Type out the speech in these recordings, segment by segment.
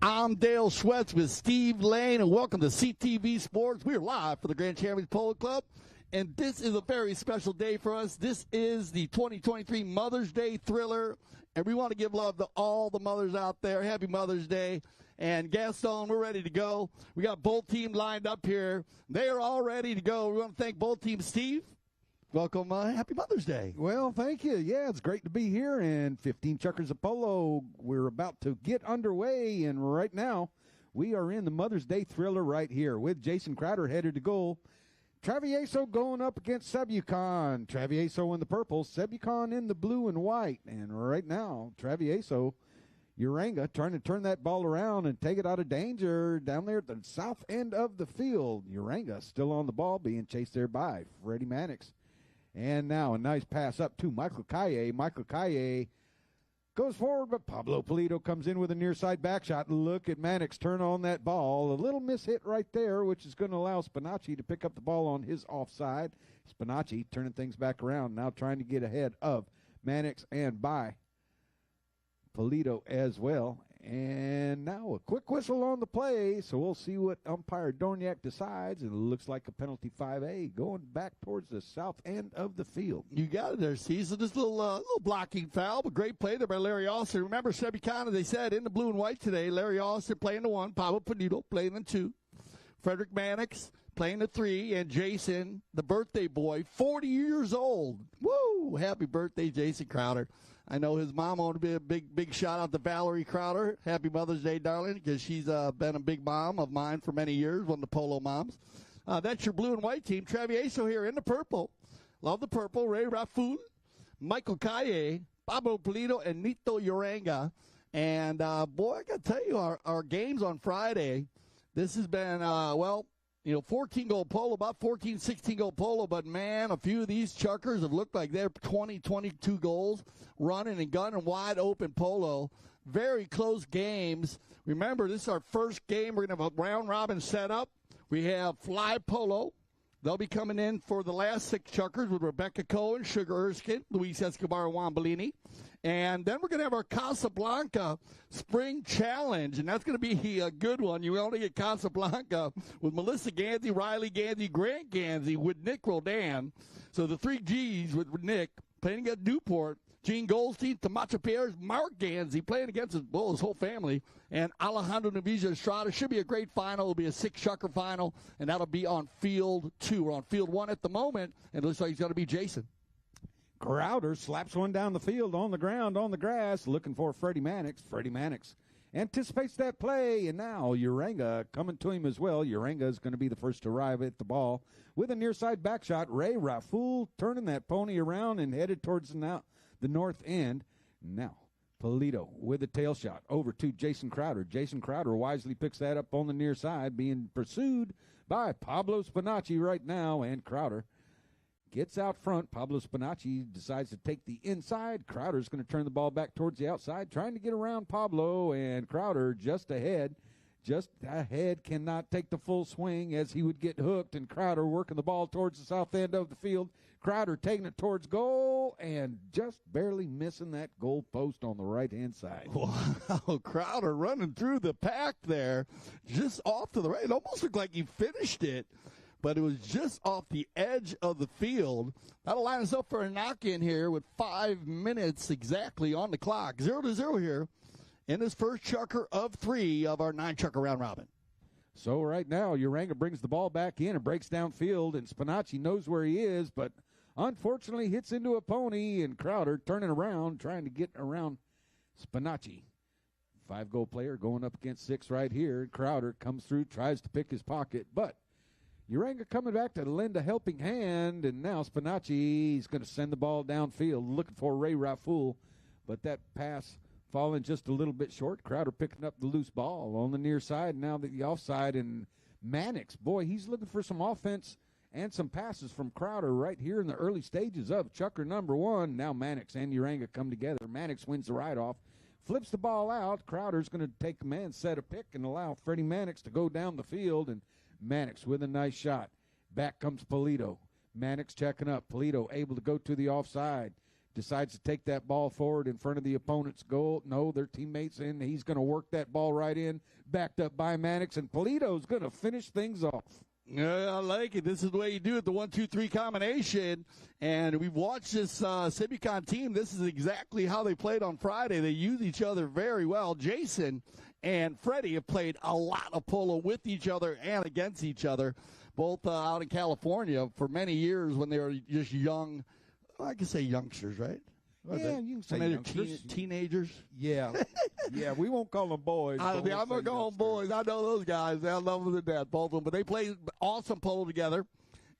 I'm Dale Schwetz with Steve Lane, and welcome to CTV Sports. We're live for the Grand Champions Polo Club, and this is a very special day for us. This is the 2023 Mother's Day Thriller, and we want to give love to all the mothers out there. Happy Mother's Day. And Gaston, we're ready to go. We got both teams lined up here. They are all ready to go. We want to thank both teams. Steve, welcome. Happy Mother's Day. Well, thank you. Yeah, it's great to be here. And 15 Chuckers of Polo, we're about to get underway. And right now, we are in the Mother's Day Thriller right here with Jason Crowder headed to goal. Travieso going up against Sebucan. Travieso in the purple, Sebucan in the blue and white. And right now, Travieso, Uranga trying to turn that ball around and take it out of danger down there at the south end of the field. Uranga still on the ball, being chased there by Freddie Mannix. And now a nice pass up to Michael Kaye. Michael Kaye goes forward, but Pablo Polito comes in with a near side back shot. Look at Mannix turn on that ball. A little miss hit right there, which is going to allow Spinacci to pick up the ball on his offside. Spinacci turning things back around, now trying to get ahead of Mannix and by Polito as well. And now a quick whistle on the play, so we'll see what umpire Dorniak decides. And it looks like a penalty 5A going back towards the south end of the field. You got it there, Steve. So this little blocking foul, but great play there by Larry Austin. Remember, Sebucan, as they said, in the blue and white today. Larry Austin playing the 1, Pablo Polito playing the 2, Frederick Mannix playing the 3, and Jason, the birthday boy, 40 years old. Woo! Happy birthday, Jason Crowder. I know his mom wanted to be a big shout out to Valerie Crowder. Happy Mother's Day, darling, because she's been a big mom of mine for many years, one of the Polo moms. That's your blue and white team. Travieso here in the purple. Love the purple. Ray Raful, Michael Kaye, Pablo Polito, and Nito Uranga. And, boy, I got to tell you, our games on Friday, this has been, 14-goal polo, about 14, 16-goal polo. But, man, a few of these chuckers have looked like they're 20, 22 goals, running and gunning wide open polo. Very close games. Remember, this is our first game. We're going to have a round-robin setup. We have fly polo. They'll be coming in for the last 6 chuckers with Rebecca Cohen, Sugar Erskine, Luis Escobar, and Juan Bellini. And then we're going to have our Casablanca Spring Challenge, and that's going to be a good one. You only get Casablanca with Melissa Gansey, Riley Gansey, Grant Gansey, with Nick Rodan. So the 3 Gs with Nick playing against Newport, Gene Goldstein, Tamacha Pierre, Mark Gansey playing against his whole family, and Alejandro Navija Estrada. Should be a great final. It'll be a 6-chucker final, and that'll be on field 2. We're on field 1 at the moment, and it looks like he's going to be Jason. Crowder slaps one down the field on the ground, on the grass, looking for Freddie Mannix. Freddie Mannix anticipates that play, and now Uranga coming to him as well. Uranga is going to be the first to arrive at the ball with a near side back shot. Ray Raful turning that pony around and headed towards the north end. Now, Polito with a tail shot over to Jason Crowder. Jason Crowder wisely picks that up on the near side, being pursued by Pablo Spinacci right now, and Crowder gets out front. Pablo Spinacci decides to take the inside. Crowder's going to turn the ball back towards the outside, trying to get around Pablo, and Crowder just ahead, cannot take the full swing as he would get hooked, and Crowder working the ball towards the south end of the field. Crowder taking it towards goal and just barely missing that goal post on the right-hand side. Wow, Crowder running through the pack there, just off to the right. It almost looked like he finished it, but it was just off the edge of the field. That'll line us up for a knock-in here with 5 minutes exactly on the clock. 0-0 here in this first chucker of 3 of our 9-chucker round robin. So right now, Uranga brings the ball back in and breaks downfield, and Spinacci knows where he is, but unfortunately hits into a pony, and Crowder turning around, trying to get around Spinacci. 5-goal player going up against 6 right here. Crowder comes through, tries to pick his pocket, but Uranga coming back to lend a helping hand, and now Spinacci is going to send the ball downfield, looking for Ray Raful, but that pass falling just a little bit short. Crowder picking up the loose ball on the near side, now the offside, and Mannix, boy, he's looking for some offense and some passes from Crowder right here in the early stages of chucker number 1. Now Mannix and Uranga come together. Mannix wins the ride-off, flips the ball out. Crowder's going to take command, set a pick, and allow Freddie Mannix to go down the field, and Mannix with a nice shot. Back comes Polito. Mannix checking up. Polito able to go to the offside. decides to take that ball forward in front of the opponent's goal. No, their teammates in. He's going to work that ball right in, backed up by Mannix, and Polito's going to finish things off. Yeah, I like it. This is the way you do it, the 1-2-3 combination. And we've watched this Sebucan team. This is exactly how they played on Friday. They use each other very well. Jason and Freddie have played a lot of polo with each other and against each other, both out in California for many years when they were just young. Well, I can say youngsters, right? Yeah, you can say youngsters. Teenagers. Yeah. Yeah, we won't call them boys. I'm going to call them boys. I know those guys. I love them to death, both of them. But they played awesome polo together,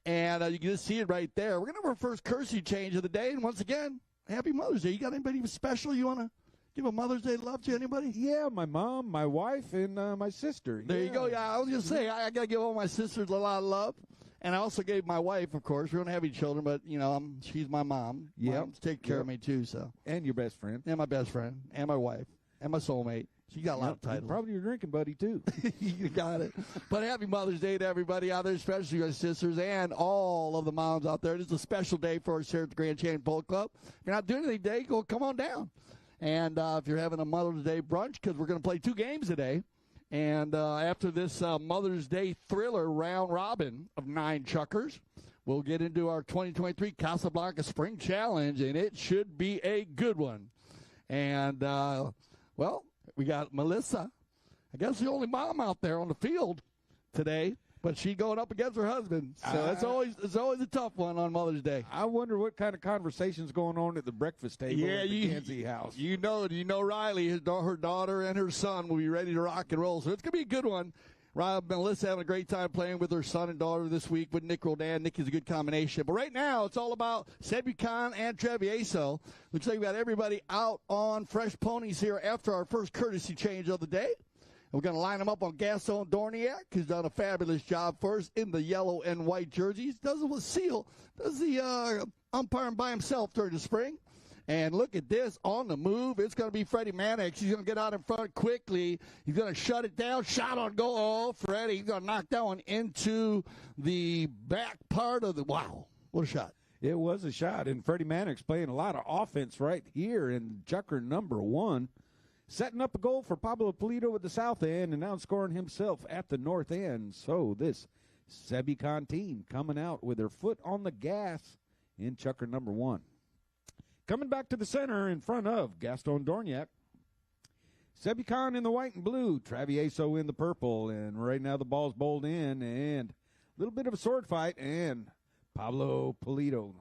and you can just see it right there. We're going to have our first courtesy change of the day, and once again, happy Mother's Day. You got anybody special you want to give a Mother's Day love to? Anybody? Yeah, my mom, my wife, and my sister. There you go. Yeah, I was going to say, I got to give all my sisters a lot of love. And I also gave my wife, of course. We don't have any children, but, she's my mom. Yeah. Mom's taking care of me, too. So. And your best friend. And my best friend. And my wife. And my soulmate. She got a lot of titles. Probably your drinking buddy, too. You got it. But happy Mother's Day to everybody out there, especially your sisters and all of the moms out there. This is a special day for us here at the Grand Canyon Polo Club. If you're not doing anything today, come on down. And if you're having a Mother's Day brunch, because we're going to play 2 games today. And after this Mother's Day thriller round robin of 9 chuckers, we'll get into our 2023 Casablanca Spring Challenge, and it should be a good one. And, we got Melissa. I guess the only mom out there on the field today, but she going up against her husband. So it's always a tough one on Mother's Day. I wonder what kind of conversations going on at the breakfast table at the Gansey house. You know Riley, her daughter and her son will be ready to rock and roll. So it's going to be a good one. Melissa having a great time playing with her son and daughter this week with Nick Roldan. Nick is a good combination. But right now, it's all about Sebucan and Travieso. Looks like we got everybody out on fresh ponies here after our first courtesy change of the day. We're going to line them up on Gaston Dorniak, who's done a fabulous job for us in the yellow and white jerseys. Does it with Seal. Does the umpiring by himself during the spring. And look at this on the move. It's going to be Freddie Mannix. He's going to get out in front quickly. He's going to shut it down. Shot on goal. Oh, Freddie. He's going to knock that one into the back part of the – wow. What a shot. It was a shot. And Freddie Mannix playing a lot of offense right here in chucker number 1. Setting up a goal for Pablo Polito at the south end and now scoring himself at the north end. So this Sebucan team coming out with their foot on the gas in chucker number 1. Coming back to the center in front of Gaston Dorniak. Sebucan in the white and blue, Travieso in the purple, and right now the ball's bowled in, and a little bit of a sword fight, and Pablo Polito.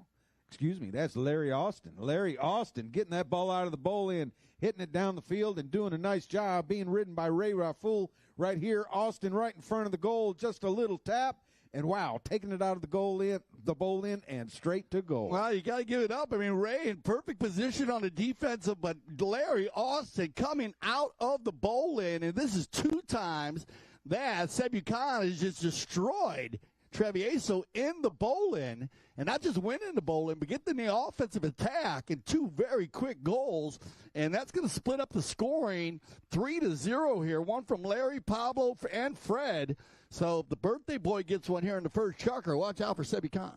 Excuse me, that's Larry Austin. Larry Austin getting that ball out of the bowl in, hitting it down the field, and doing a nice job, being ridden by Ray Rafool right here. Austin right in front of the goal, just a little tap. And, wow, taking it out of the bowl in, and straight to goal. Well, you got to give it up. I mean, Ray in perfect position on the defensive, but Larry Austin coming out of the bowl in, and this is 2 times that Sebucan has just destroyed Travieso in the bowl in, and not just winning the bowl in, but getting the offensive attack and 2 very quick goals, and that's going to split up the scoring 3-0 here. One from Larry, Pablo, and Fred. So if the birthday boy gets one here in the first chucker, watch out for Sebucan.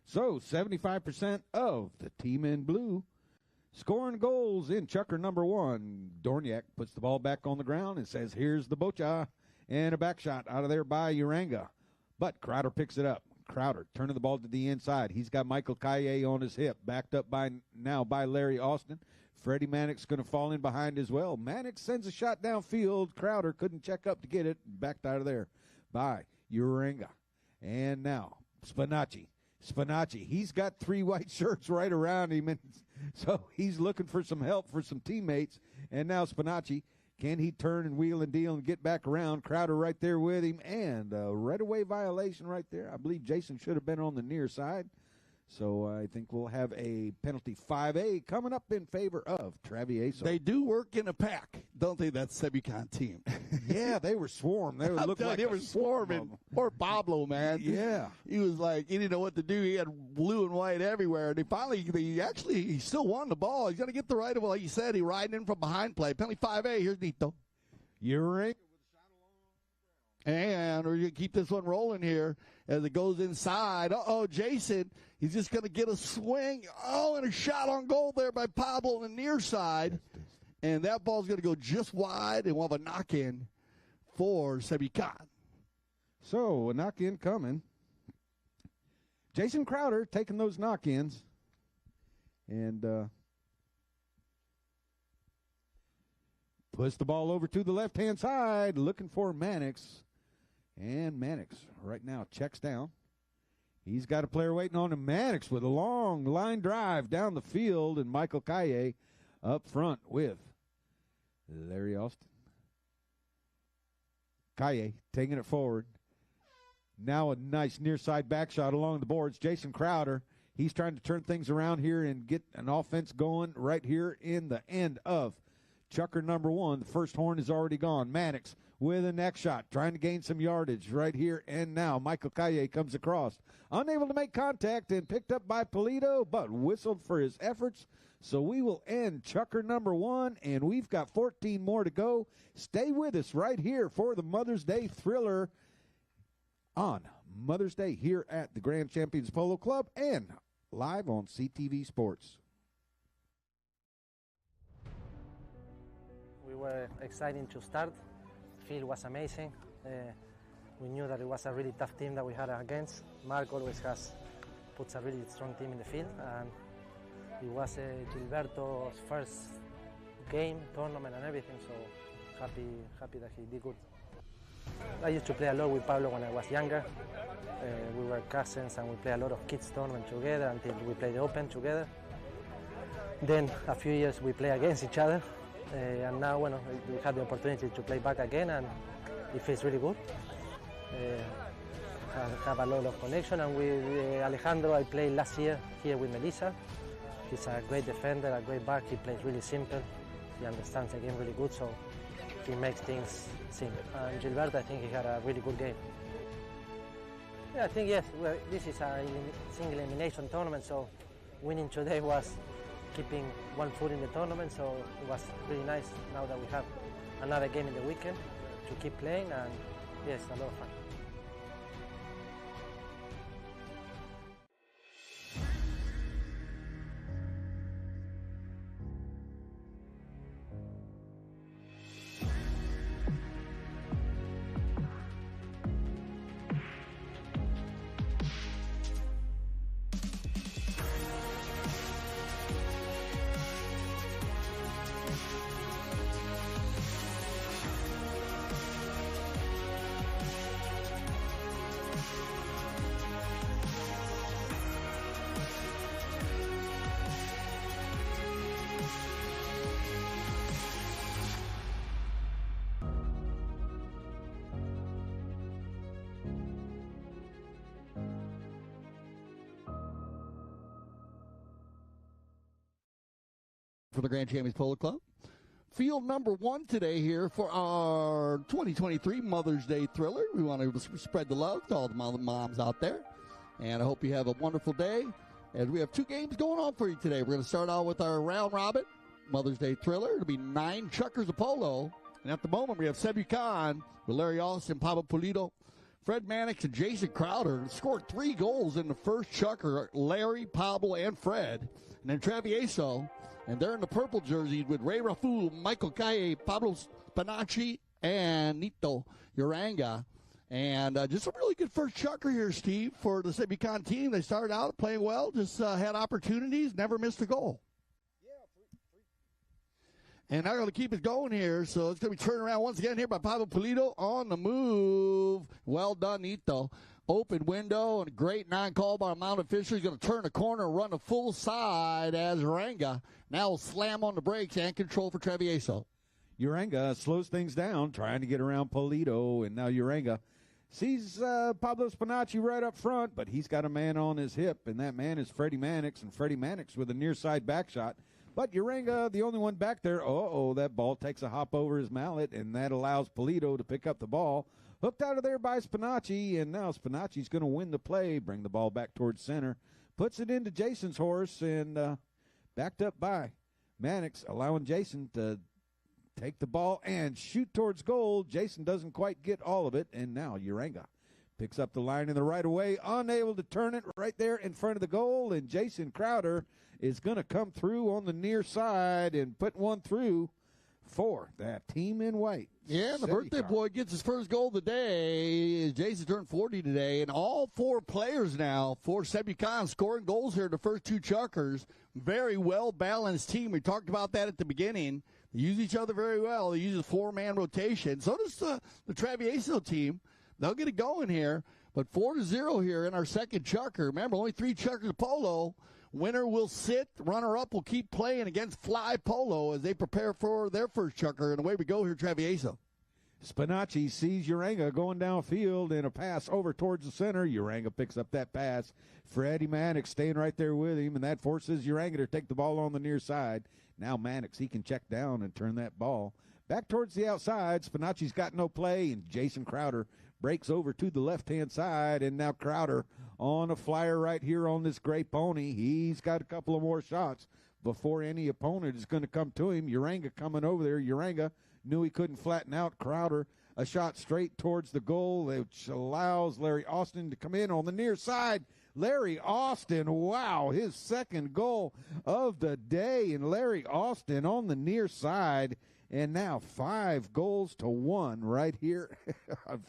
So 75% of the team in blue scoring goals in chucker number 1. Dorniak puts the ball back on the ground and says, here's the bocha, and a back shot out of there by Uranga. But Crowder picks it up. Crowder turning the ball to the inside. He's got Michael Kaye on his hip, backed up by Larry Austin. Freddie Mannix going to fall in behind as well. Mannix sends a shot downfield. Crowder couldn't check up to get it. Backed out of there by Uranga. And now Spinacci. He's got 3 white shirts right around him, and so he's looking for some help for some teammates. And now Spinacci, can he turn and wheel and deal and get back around? Crowder right there with him, and a right-of-way violation right there. I believe Jason should have been on the near side. So I think we'll have a penalty 5A coming up in favor of Travieso. They do work in a pack, don't they, that Sebucan team? Yeah, they were swarmed. They were swarming. Poor Pablo, man. Yeah. He was like, he didn't know what to do. He had blue and white everywhere. And he still won the ball. He's going to get the right of, like you said, he riding in from behind play. Penalty 5A. Here's Nito. Uranga. And we're going to keep this one rolling here as it goes inside. Jason, he's just going to get a swing. And a shot on goal there by Pablo on the near side. And that ball's going to go just wide, and we'll have a knock-in for Sebucan. So, a knock-in coming. Jason Crowder taking those knock-ins. And puts the ball over to the left-hand side, looking for Mannix. And Mannix right now checks down. He's got a player waiting on him. Mannix with a long line drive down the field, and Michael Calle up front with Larry Austin. Calle taking it forward. Now a nice near side back shot along the boards. Jason Crowder, he's trying to turn things around here and get an offense going right here in the end of Chucker number 1. The first horn is already gone. Mannix with a neck shot, trying to gain some yardage right here and now. Michael Calle comes across, unable to make contact and picked up by Polito, but whistled for his efforts. So we will end Chucker number 1, and we've got 14 more to go. Stay with us right here for the Mother's Day Thriller on Mother's Day here at the Grand Champions Polo Club and live on CTV Sports. We were excited to start. The field was amazing. We knew that it was a really tough team that we had against. Mark always puts a really strong team in the field, and it was Gilberto's first game, tournament and everything, so happy that he did good. I used to play a lot with Pablo when I was younger. We were cousins and we played a lot of kids tournament together until we played the Open together. Then a few years we play against each other. And now, we had the opportunity to play back again, and it feels really good. Have a lot of connection, and with Alejandro, I played last year here with Melissa. He's a great defender, a great back. He plays really simple. He understands the game really good, so he makes things simple. And Gilberto, I think he had a really good game. Yeah, I think yes. This is a single elimination tournament, so winning today was keeping one foot in the tournament, so it was really nice now that we have another game in the weekend to keep playing, and yes, a lot of fun. For the Grand Champions Polo Club. Field number 1 today here for our 2023 Mother's Day Thriller. We want to spread the love to all the moms out there. And I hope you have a wonderful day. As we have 2 games going on for you today. We're going to start out with our round robin Mother's Day Thriller. It'll be 9 chuckers of polo. And at the moment, we have Sebucan with Larry Austin, Pablo Polito, Fred Mannix, and Jason Crowder. Scored 3 goals in the first chucker. Larry, Pablo, and Fred. And then Travieso. And they're in the purple jerseys with Ray Raful, Michael Calle, Pablo Spinacci, and Nito Uranga. And just a really good first chucker here, Steve, for the Sebucan team. They started out playing well, just had opportunities, never missed a goal. And now going to keep it going here, so it's going to be turned around once again here by Pablo Polito on the move. Well done, Nito. Open window and a great non-call by a mounted official. He's going to turn the corner and run the full side as Uranga now will slam on the brakes and control for Travieso. Uranga slows things down, trying to get around Polito, and now Uranga sees Pablo Spinacci right up front, but he's got a man on his hip, and that man is Freddie Mannix, and Freddie Mannix with a near-side back shot. But Uranga, the only one back there, that ball takes a hop over his mallet, and that allows Polito to pick up the ball. Hooked out of there by Spinacci, and now Spinacci's going to win the play, bring the ball back towards center, puts it into Jason's horse, and backed up by Mannix, allowing Jason to take the ball and shoot towards goal. Jason doesn't quite get all of it, and now Uranga picks up the line in the right of way, unable to turn it right there in front of the goal, and Jason Crowder is going to come through on the near side and put one through for that team in white. Yeah, the birthday boy gets his first goal of the day. Jason turned 40 today, and all four players now for Sebucan scoring goals here, the first two chuckers. Very well-balanced team. We talked about that at the beginning. They use each other very well. They use a four-man rotation. So does the Travieso team. They'll get it going here. But 4-0 here in our second chucker. Remember, only 3 chuckers of Polo. Winner will sit. Runner-up will keep playing against Fly Polo as they prepare for their first chucker. And away we go here, Travieso. Spinacci sees Uranga going downfield and a pass over towards the center. Uranga picks up that pass. Freddie Mannix staying right there with him, and that forces Uranga to take the ball on the near side. Now Mannix, he can check down and turn that ball back towards the outside. Spinacci's got no play, and Jason Crowder breaks over to the left-hand side, and now Crowder on a flyer right here on this gray pony. He's got a couple of more shots before any opponent is going to come to him. Uranga coming over there. Uranga knew he couldn't flatten out Crowder. A shot straight towards the goal, which allows Larry Austin to come in on the near side. Larry Austin, wow, his second goal of the day, and Larry Austin on the near side. And now 5-1 right here,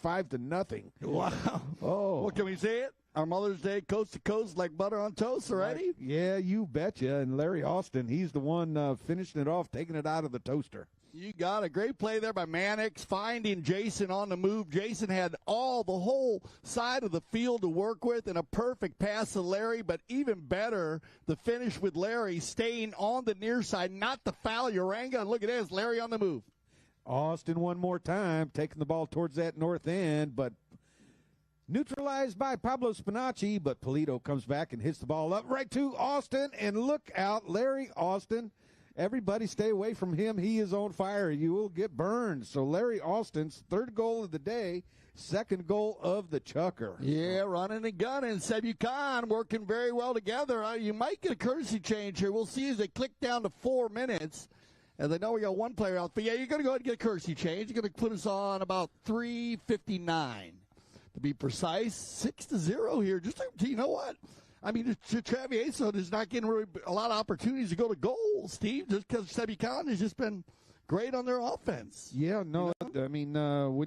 5-0. Wow. Oh. What can we say it? Our Mother's Day coast to coast like butter on toast already? Yeah, you betcha. And Larry Austin, he's the one finishing it off, taking it out of the toaster. You got a great play there by Mannix, finding Jason on the move. Jason had the whole side of the field to work with, and a perfect pass to Larry, but even better, the finish with Larry staying on the near side, not the foul Uranga. Look at this, Larry on the move. Austin one more time, taking the ball towards that north end, but neutralized by Pablo Spinacci, but Polito comes back and hits the ball up right to Austin, and look out, Larry Austin. Everybody stay away from him. He is on fire. You will get burned. So Larry Austin's third goal of the day, second goal of the chucker. Yeah, running and gunning. Sebucan working very well together. You might get a courtesy change here. We'll see as they click down to 4 minutes. And they know we got one player out. But, yeah, you're going to go ahead and get a courtesy change. You're going to put us on about 3:59. To be precise, 6-0 here. Just, you know what? I mean, Travieso is not getting really a lot of opportunities to go to goal, Steve, just because Sebucan has just been great on their offense. Yeah, no, you know? I mean,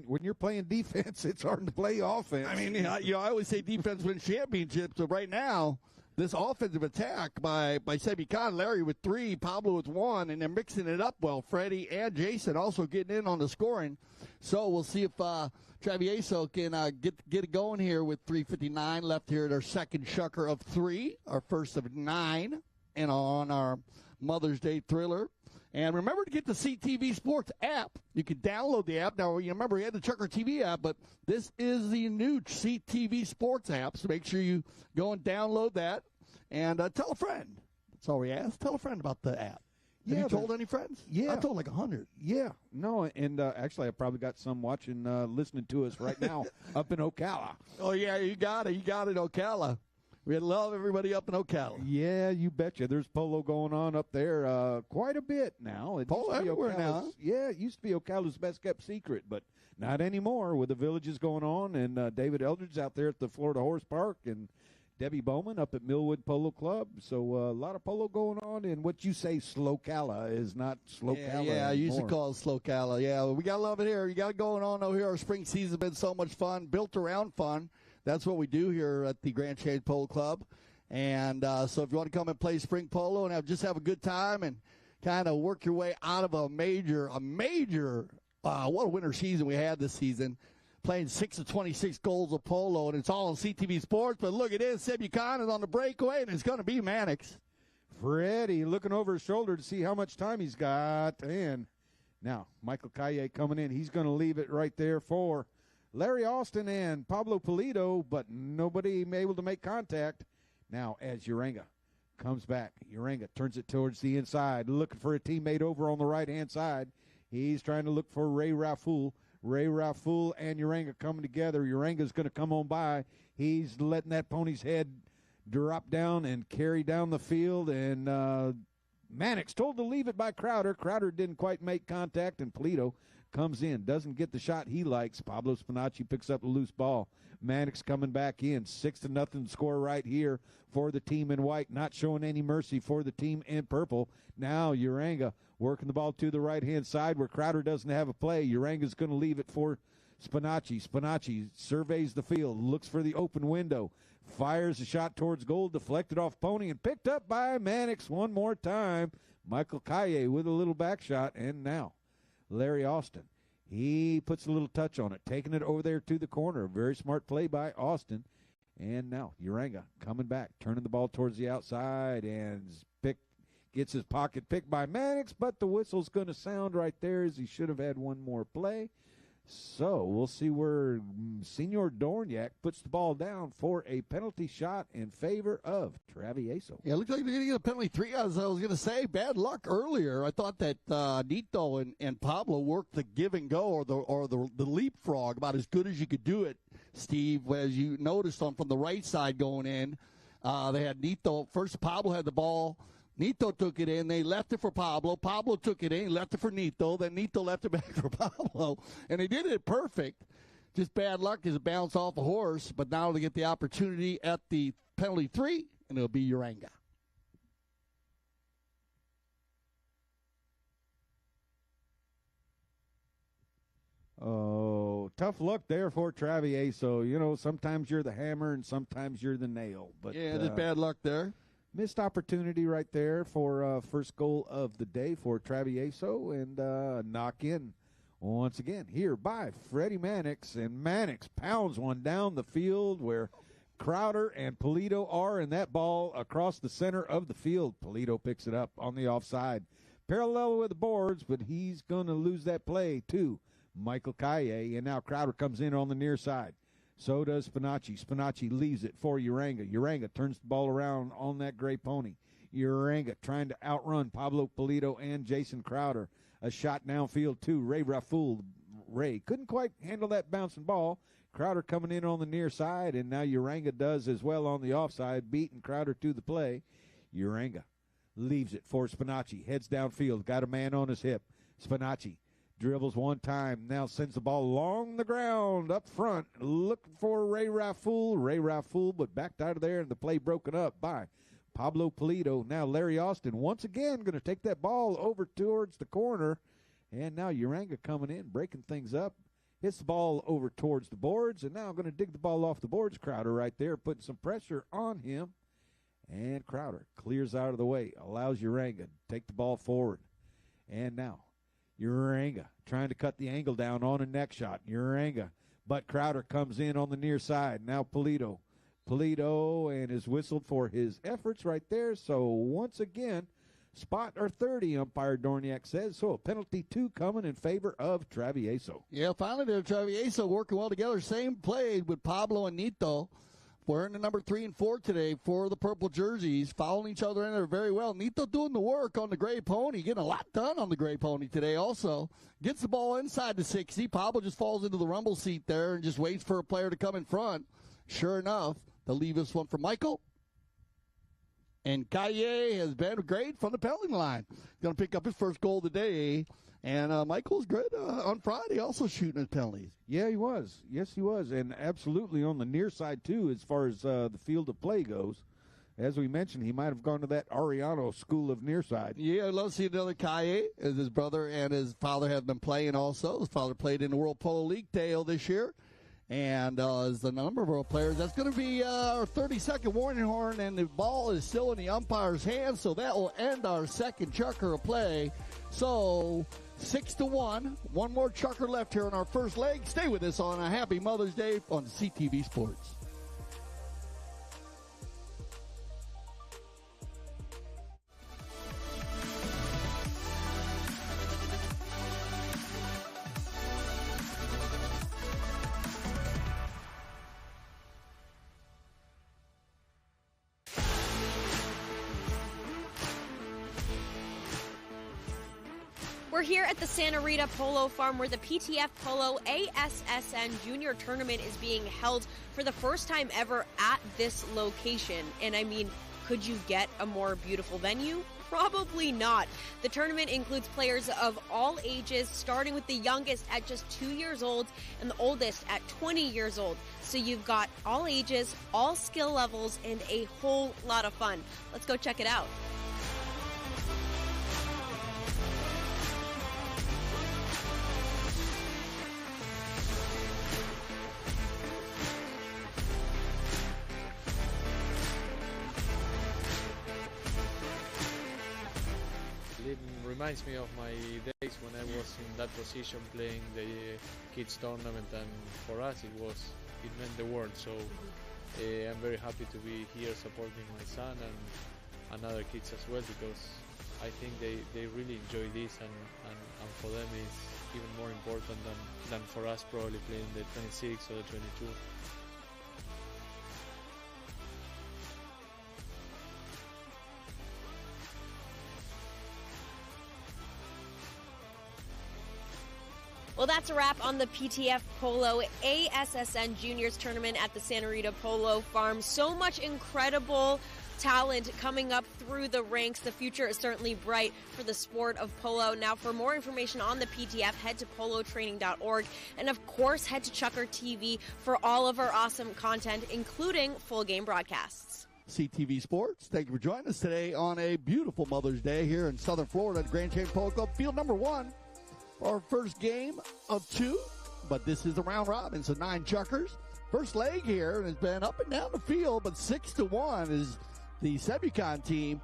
when you're playing defense, it's hard to play offense. I mean, I always say defense wins championships, but right now, this offensive attack by Sebucan, Larry with 3, Pablo with 1, and they're mixing it up well. Freddie and Jason also getting in on the scoring. So we'll see if Travieso can get it going here with 3:59 left here at our second chucker of 3, our first of 9, and on our Mother's Day thriller. And remember to get the CTV Sports app. You can download the app. Now, you remember we had the Chucker TV app, but this is the new CTV Sports app, so make sure you go and download that. And tell a friend. That's all we ask. Tell a friend about the app. Have you told any friends? Yeah. I told like 100. Yeah. No, and actually I probably got some watching, listening to us right now up in Ocala. Oh, yeah, you got it. You got it, Ocala. We love everybody up in Ocala. Yeah, you betcha. There's polo going on up there quite a bit now. Polo everywhere now. Yeah, it used to be Ocala's best-kept secret, but not anymore with the villages going on. And David Eldridge out there at the Florida Horse Park, and Debbie Bowman up at Millwood Polo Club. So a lot of polo going on. And what you say, Slocala, is not Slocala Yeah, I used to anymore. call it Slocala. Yeah, we got to love it here. You got it going on over here. Our spring season's been so much fun, built around fun. That's what we do here at the Grand Shade Polo Club. And so if you want to come and play spring polo and have a good time and kind of work your way out of a major, what a winter season we had this season, playing 6 of 26 goals of polo, and it's all on CTV Sports. But look at this, Sebucan is on the breakaway, and it's going to be Mannix. Freddie looking over his shoulder to see how much time he's got. And now Michael Calle coming in. He's going to leave it right there for Larry Austin and Pablo Polito, but nobody able to make contact. Now as Uranga comes back, Uranga turns it towards the inside, looking for a teammate over on the right-hand side. He's trying to look for Ray Rafool. Ray Rafool and Uranga coming together. Uranga's going to come on by. He's letting that pony's head drop down and carry down the field, and Mannix told to leave it by Crowder. Crowder didn't quite make contact, and Polito comes in, doesn't get the shot he likes. Pablo Spinacci picks up a loose ball. Mannix coming back in, 6-0 score right here for the team in white, not showing any mercy for the team in purple. Now Uranga working the ball to the right-hand side where Crowder doesn't have a play. Uranga's going to leave it for Spinacci. Spinacci surveys the field, looks for the open window, fires a shot towards goal, deflected off Pony, and picked up by Mannix one more time. Michael Kaye with a little back shot, and now Larry Austin. He puts a little touch on it, taking it over there to the corner. Very smart play by Austin. And now Uranga coming back, turning the ball towards the outside, and gets his pocket picked by Mannix, but the whistle's going to sound right there as he should have had one more play. So we'll see where Senor Dorniak puts the ball down for a penalty shot in favor of Travieso. Yeah, it looks like they're going to get a penalty 3. As I was going to say, bad luck earlier. I thought that Nito and Pablo worked the give and go or the leapfrog about as good as you could do it, Steve. As you noticed from the right side going in, they had Nito. First, Pablo had the ball. Nito took it in. They left it for Pablo. Pablo took it in. He left it for Nito. Then Nito left it back for Pablo. And they did it perfect. Just bad luck as it bounced off a horse. But now they get the opportunity at the penalty 3, and it'll be Uranga. Oh, tough luck there for Travieso. You know, sometimes you're the hammer and sometimes you're the nail. But yeah, just bad luck there. Missed opportunity right there for first goal of the day for Travieso, and knock in once again here by Freddie Mannix, and Mannix pounds one down the field where Crowder and Polito are, and that ball across the center of the field. Polito picks it up on the offside. Parallel with the boards, but he's going to lose that play to Michael Kaye, and now Crowder comes in on the near side. So does Spinacci. Spinacci leaves it for Uranga. Uranga turns the ball around on that gray pony. Uranga trying to outrun Pablo Polito and Jason Crowder. A shot downfield to Ray Rafool. Ray couldn't quite handle that bouncing ball. Crowder coming in on the near side, and now Uranga does as well on the offside, beating Crowder to the play. Uranga leaves it for Spinacci. Heads downfield. Got a man on his hip. Spinacci dribbles one time, now sends the ball along the ground up front, looking for Ray Rafool. Ray Rafool, but backed out of there, and the play broken up by Pablo Polito. Now Larry Austin once again going to take that ball over towards the corner, and now Uranga coming in, breaking things up, hits the ball over towards the boards, and now going to dig the ball off the boards. Crowder right there putting some pressure on him, and Crowder clears out of the way, allows Uranga to take the ball forward, and now Uranga trying to cut the angle down on a neck shot. Uranga, but Crowder comes in on the near side. Now Polito, and is whistled for his efforts right there. So once again, spot or 30, umpire Dorniak says. So a penalty 2 coming in favor of Travieso. Yeah, finally there, Travieso working well together. Same play with Pablo and Nito. We're in the number 3 and 4 today for the purple jerseys, following each other in there very well. Nito doing the work on the gray pony, getting a lot done on the gray pony today also. Gets the ball inside the 60. Pablo just falls into the rumble seat there and just waits for a player to come in front. Sure enough, they'll leave this one for Michael. And Kaye has been great from the penalty line. Going to pick up his first goal of the day. And Michael's good on Friday, also shooting his penalties. Yeah, he was. Yes, he was. And absolutely on the near side, too, as far as the field of play goes. As we mentioned, he might have gone to that Ariano school of near side. Yeah, I'd love to see another Kaye, as his brother and his father have been playing also. His father played in the World Polo League Teo this year. And as the number of our players, that's going to be our 30-second warning horn, and the ball is still in the umpire's hands, so that will end our second chucker of play. So 6-1. One more chucker left here on our first leg. Stay with us on a happy Mother's Day on CTV Sports. We're here at the Santa Rita Polo Farm where the PTF Polo ASSN Junior Tournament is being held for the first time ever at this location. And I mean, Could you get a more beautiful venue? Probably not. The tournament includes players of all ages, starting with the youngest at just 2 years old and the oldest at 20 years old. So you've got all ages, all skill levels, and a whole lot of fun. Let's go check it out. It reminds me of my days when I was in that position playing the kids tournament, and for us it meant the world. So I'm very happy to be here supporting my son and other kids as well, because I think they really enjoy this, and for them it's even more important than for us probably playing the 26 or the 22. Well, that's a wrap on the PTF Polo ASSN Juniors Tournament at the Santa Rita Polo Farm. So much incredible talent coming up through the ranks. The future is certainly bright for the sport of polo. Now, for more information on the PTF, head to polotraining.org. And, of course, head to Chucker TV for all of our awesome content, including full game broadcasts. CTV Sports, thank you for joining us today on a beautiful Mother's Day here in Southern Florida at Grand Champ Polo Club, field number 1. Our first game of 2, but this is a round robin, so 9 chuckers. First leg here, and it's been up and down the field, but 6-1 is the Sebucan team.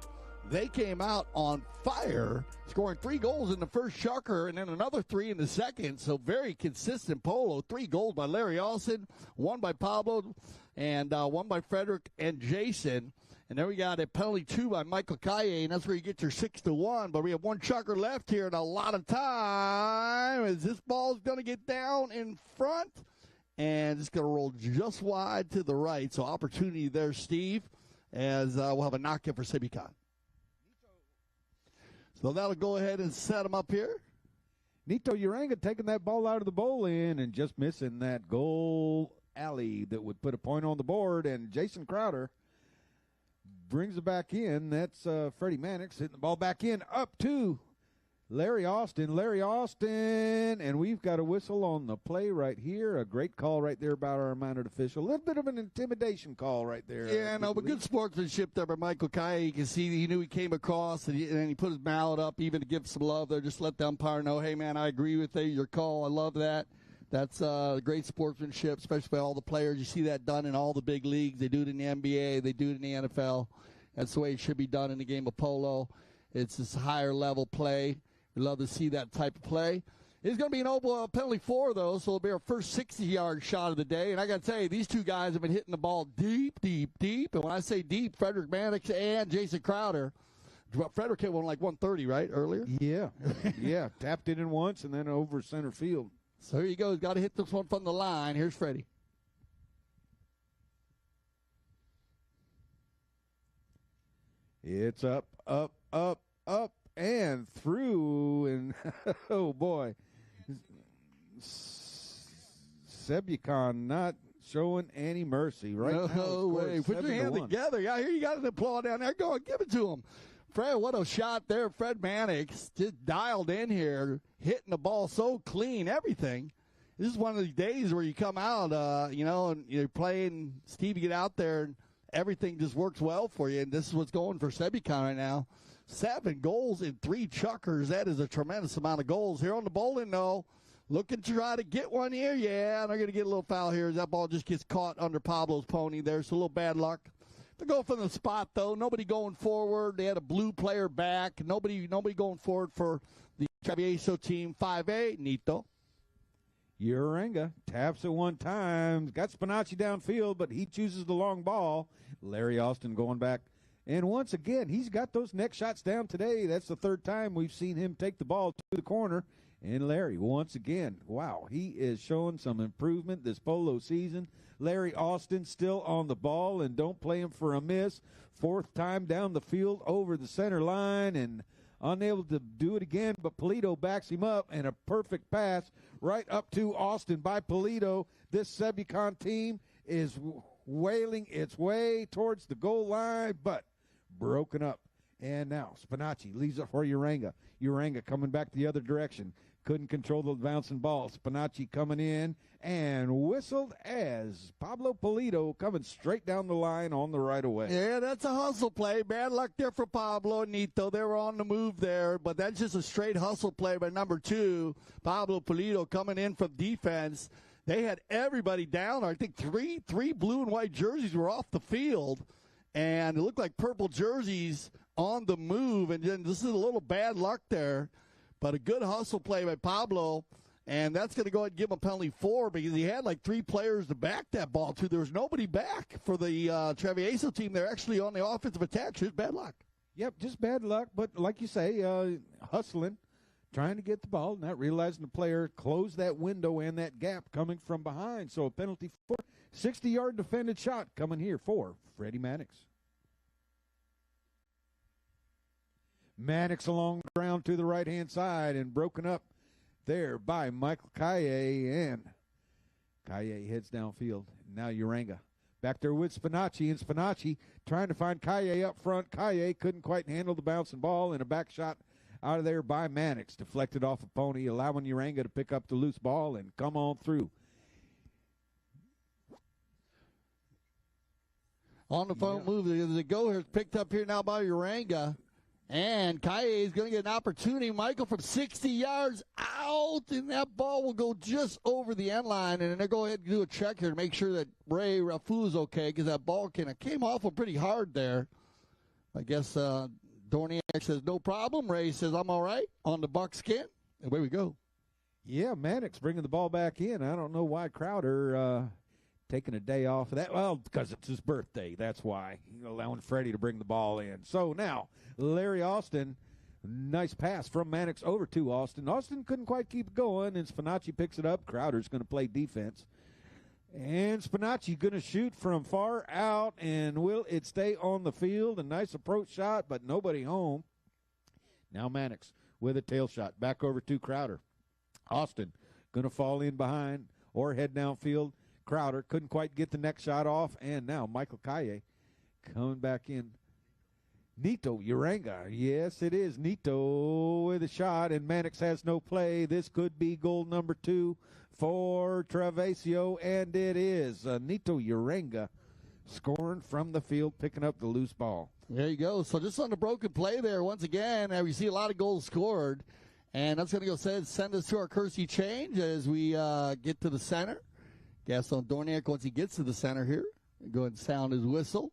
They came out on fire, scoring 3 goals in the first chucker and then another 3 in the second, so very consistent polo. 3 goals by Larry Austin, 1 by Pablo, and 1 by Frederick and Jason. And then we got a penalty 2 by Michael Calle, and that's where you get your 6-1. But we have 1 chucker left here and a lot of time as this ball's going to get down in front. And it's going to roll just wide to the right. So opportunity there, Steve, as we'll have a knock-in for Sebucan. So that'll go ahead and set them up here. Nito Uranga taking that ball out of the bowl in and just missing that goal alley that would put a point on the board. And Jason Crowder brings it back in. That's Freddie Mannix hitting the ball back in, up to Larry Austin. Larry Austin, and we've got a whistle on the play right here. A great call right there about our mounted official. A little bit of an intimidation call right there. Yeah, no, but good sportsmanship there by Michael Calle. You can see he knew he came across, and he put his mallet up even to give some love there. Just let the umpire know, hey, man, I agree with you, your call. I love that. That's great sportsmanship, especially by all the players. You see that done in all the big leagues. They do it in the NBA. They do it in the NFL. That's the way it should be done in the game of polo. It's this higher level play. We love to see that type of play. It's going to be an open penalty 4, though, so it'll be our first 60-yard shot of the day. And I got to tell you, these two guys have been hitting the ball deep, deep, deep. And when I say deep, Frederick Mannix and Jason Crowder. Frederick hit one like 130, right, earlier? Yeah. Yeah, tapped it in once and then over center field. So here you go. He's got to hit this one from the line. Here's Freddie. It's up, up, up, up, and through, and oh boy, Sebucan not showing any mercy right now. No way. Put your hand together. Yeah, here you got an applause down there. Go and give it to him. Fred, what a shot there. Fred Mannix just dialed in here, hitting the ball so clean, everything. This is one of these days where you come out, and you're playing, Steve, you get out there, and everything just works well for you, and this is what's going for Sebucan right now. 7 goals in 3 chuckers. That is a tremendous amount of goals. Here on the bowling, though, looking to try to get one here. Yeah, they're going to get a little foul here. That ball just gets caught under Pablo's pony there, so a little bad luck. They go from the spot, though. Nobody going forward. They had a blue player back. Nobody going forward for the Travieso team. 5A, Nito. Uranga taps it one time. Got Spinacci downfield, but he chooses the long ball. Larry Austin going back. And once again, he's got those neck shots down today. That's the 3rd time we've seen him take the ball to the corner. And Larry, once again, wow, he is showing some improvement this polo season. Larry Austin still on the ball, and don't play him for a miss. 4th time down the field over the center line and unable to do it again, but Polito backs him up, and a perfect pass right up to Austin by Polito. This Sebucan team is wailing its way towards the goal line, but broken up. And now Spinacci leaves it for Uranga. Uranga coming back the other direction. Couldn't control the bouncing ball. Spinacci coming in and whistled as Pablo Polito coming straight down the line on the right of way. Yeah, that's a hustle play. Bad luck there for Pablo and Nito. They were on the move there, but that's just a straight hustle play by number 2, Pablo Polito, coming in from defense. They had everybody down. I think three blue and white jerseys were off the field, and it looked like purple jerseys on the move, and then this is a little bad luck there, but a good hustle play by Pablo, and that's going to go ahead and give him a penalty 4 because he had like 3 players to back that ball to. There was nobody back for the Travieso team. They're actually on the offensive attack. Just bad luck. Yep, just bad luck, but like you say, hustling, trying to get the ball, not realizing the player closed that window and that gap coming from behind. So a penalty 4, 60-yard defended shot coming here for Freddie Mannix. Mannix along the ground to the right-hand side and broken up there by Michael Kaye, and Kaye heads downfield. Now Uranga back there with Spinacci, and Spinacci trying to find Kaye up front. Kaye couldn't quite handle the bouncing ball, and a back shot out of there by Mannix. Deflected off a pony, allowing Uranga to pick up the loose ball and come on through. On the phone move, the go here is picked up here now by Uranga. And Kaye is going to get an opportunity, Michael, from 60 yards out, and that ball will go just over the end line. And then they'll go ahead and do a check here to make sure that Ray Rafu is okay, because that ball came off pretty hard there. I guess Dorniak says, no problem. Ray says, I'm all right on the buckskin. And away we go. Yeah, Mannix bringing the ball back in. I don't know why Crowder taking a day off of that. Well, because it's his birthday. That's why. Allowing Freddie to bring the ball in. So now, Larry Austin, nice pass from Mannix over to Austin. Austin couldn't quite keep it going, and Spinacci picks it up. Crowder's going to play defense. And Spinacci going to shoot from far out, and will it stay on the field? A nice approach shot, but nobody home. Now Mannix with a tail shot. Back over to Crowder. Austin going to fall in behind or head downfield. Crowder couldn't quite get the next shot off, and now Michael Kaye coming back in. Nito Uranga, yes, it is Nito with a shot, and Mannix has no play. This could be goal number 2 for Travieso, and it is Nito Uranga scoring from the field, picking up the loose ball. There you go. So just on the broken play there, once again, we see a lot of goals scored, and that's going to go send us to our courtesy change as we get to the center. Gaston Dorniak, once he gets to the center here, go ahead and sound his whistle.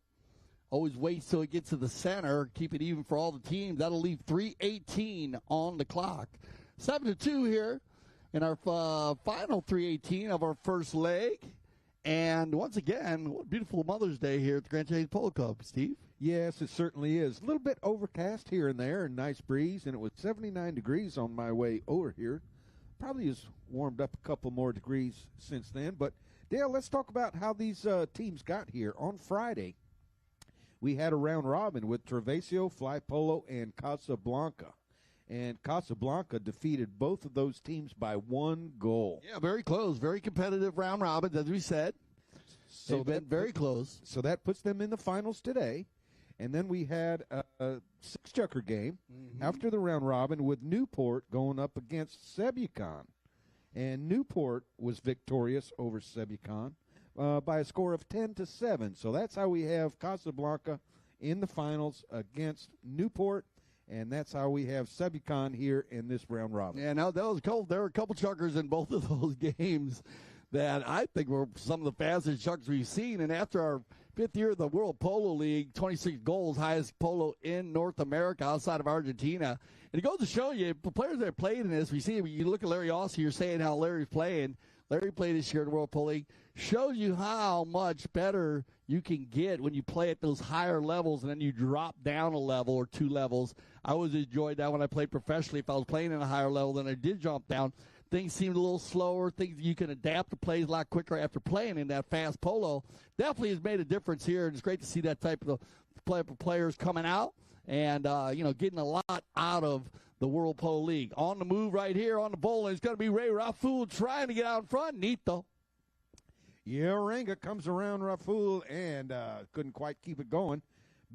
Always waits till he gets to the center, keep it even for all the teams. That'll leave 3:18 on the clock. 7-2 here in our final 3:18 of our first leg. And once again, what a beautiful Mother's Day here at the Grand Chase Polo Club, Steve. Yes, it certainly is. A little bit overcast here and there, and nice breeze, and it was 79 degrees on my way over here. Probably has warmed up a couple more degrees since then. But, Dale, let's talk about how these teams got here. On Friday, we had a round robin with Travieso, Fly Polo, and Casablanca. And Casablanca defeated both of those teams by 1 goal. Yeah, very close. Very competitive round robin, as we said. So they've been very close. So that puts them in the finals today. And then we had a 6-checker game after the round robin with Newport going up against Sebucan. And Newport was victorious over Sebucan by a score of 10-7. So that's how we have Casablanca in the finals against Newport. And that's how we have Sebucan here in this round robin. Yeah, now that was cold. There were a couple chuckers in both of those games that I think were some of the fastest chuckers we've seen. And after our 5th year of the World Polo League, 26 goals, highest polo in North America outside of Argentina. And it goes to show you, the players that played in this, we see, you look at Larry Austin, you're saying how Larry's playing. Larry played this year in the World Polo League. Shows you how much better you can get when you play at those higher levels and then you drop down a level or 2 levels. I always enjoyed that when I played professionally. If I was playing in a higher level, then I did jump down. Things seemed a little slower. Things you can adapt to plays a lot quicker after playing in that fast polo. Definitely has made a difference here, and it's great to see that type of players coming out and getting a lot out of the World Polo League. On the move right here on the bowling, it's going to be Ray Rafool trying to get out in front. Neat though. Yeah, Ranga comes around Rafool and couldn't quite keep it going.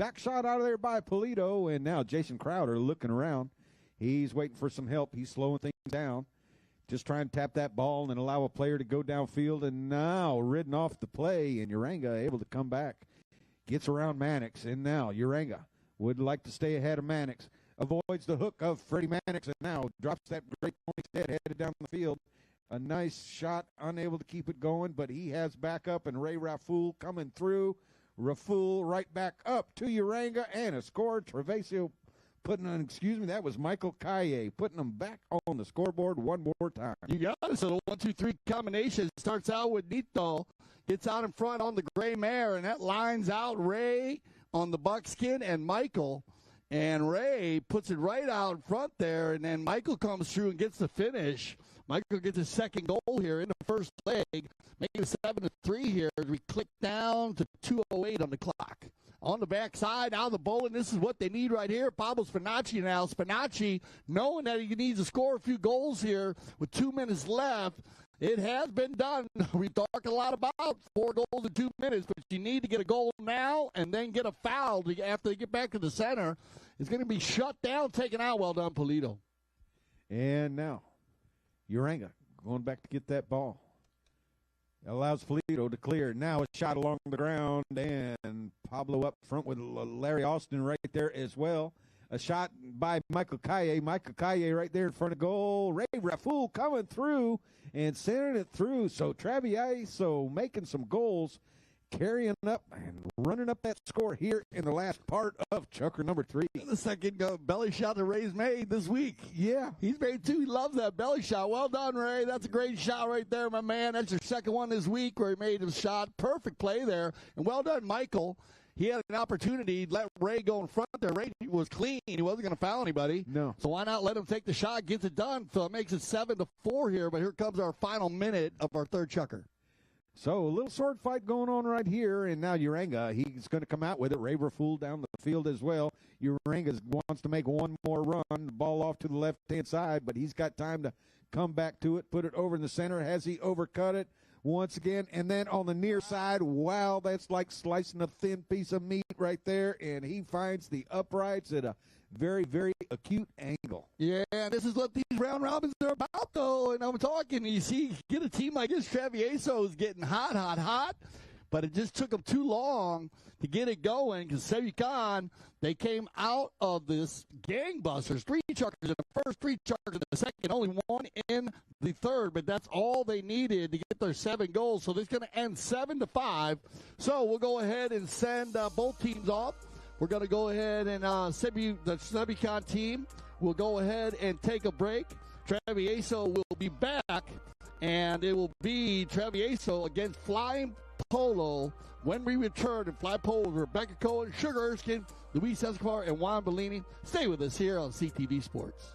Back shot out of there by Polito, and now Jason Crowder looking around. He's waiting for some help. He's slowing things down. Just trying to tap that ball and allow a player to go downfield, and now ridden off the play, and Uranga able to come back. Gets around Mannix, and now Uranga would like to stay ahead of Mannix. Avoids the hook of Freddie Mannix, and now drops that great point head headed down the field. A nice shot, unable to keep it going, but he has back up, and Ray Rafool coming through. Rafool right back up to Uranga, and a score. Travieso that was Michael Kaye putting them back on the scoreboard one more time. You got it. So the 1-2-3 combination starts out with Nito, gets out in front on the gray mare, and that lines out Ray on the buckskin and Michael. And Ray puts it right out in front there, and then Michael comes through and gets the finish. Michael gets his second goal here in the first leg, making it 7-3 here as we click down to 2:08 on the clock. On the backside, now the bowling, this is what they need right here. Pablo Spinacci now. Spinacci, knowing that he needs to score a few goals here with 2 minutes left. It has been done. We've talked a lot about 4 goals in 2 minutes, but you need to get a goal now and then get a foul after they get back to the center. It's going to be shut down, taken out. Well done, Polito. And now, Uranga going back to get that ball. Allows Polito to clear. Now a shot along the ground, and Pablo up front with Larry Austin right there as well. A shot by Michael Kaye. Michael Kaye right there in front of goal. Ray Rafool coming through and sending it through. So Travieso making some goals, carrying up and running up that score here in the last part of Chucker number 3. The second belly shot that Ray's made this week. Yeah. He's made 2. He loves that belly shot. Well done, Ray. That's a great shot right there, my man. That's your second one this week where he made a shot. Perfect play there. And well done, Michael. He had an opportunity to let Ray go in front there. Ray was clean. He wasn't going to foul anybody. No. So why not let him take the shot, gets it done. So it makes it 7-4 here. But here comes our final minute of our third Chucker. So a little sword fight going on right here, and now Uranga, he's going to come out with it. Ray Rafool down the field as well. Uranga wants to make one more run, the ball off to the left-hand side, but he's got time to come back to it, put it over in the center. Has he overcut it once again? And then on the near side, wow, that's like slicing a thin piece of meat right there, and he finds the uprights at a very, very acute angle. Yeah, this is what these round robins are about, though. And I'm talking, you see, get a team like this, Travieso is getting hot. But it just took them too long to get it going because Sebucan, they came out of this gangbusters. 3 chuckers in the first, 3 chuckers in the second, only 1 in the third. But that's all they needed to get their 7 goals. So this is going to end 7-5. So we'll go ahead and send both teams off. We're going to go ahead and the Sebucan team will go ahead and take a break. Travieso will be back, and it will be Travieso against Flying Polo when we return. And Fly Polo with Rebecca Cohen, Sugar Erskine, Luis Escobar, and Juan Bellini. Stay with us here on CTV Sports.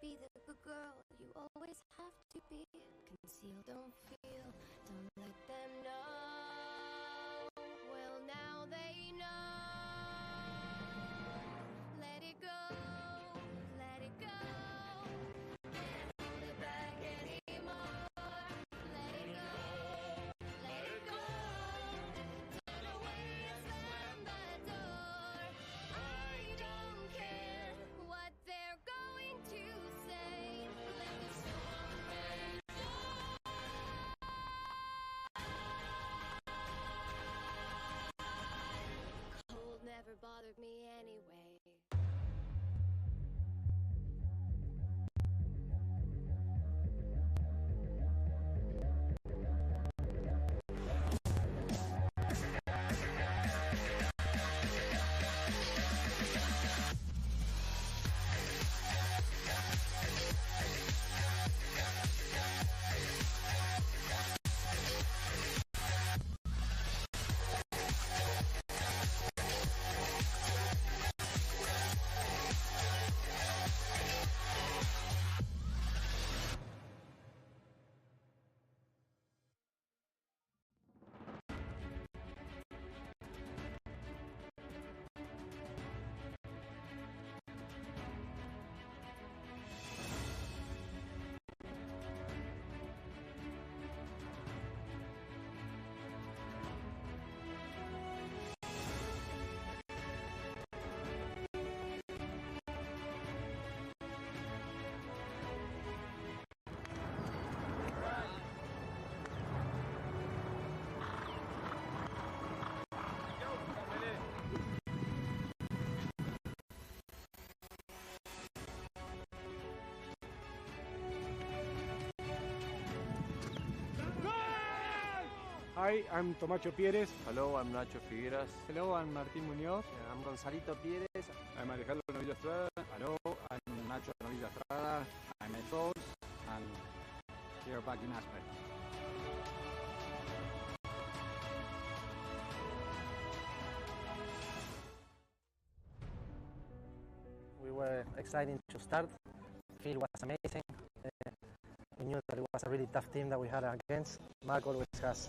Be the good girl you always have to be. Conceal, don't feel, don't let them know. Well, now they know. Let it go, let it go. Can't hold it back anymore. Let it go, let it go. Turn away and slam the door. I don't care what they're going to say. Let the storm rain cold never bothered me anyway. Hi, I'm Tomacho Pérez. Hello, I'm Nacho Figueras. Hello, I'm Martín Muñoz. I'm Gonzalito Pérez. I'm Alejandro Novilla Estrada. Hello, I'm Nacho Novilla Estrada. I'm Ethos, and here back in Aspen. We were excited to start. The field was amazing. We knew that it was a really tough team that we had against. Mark always has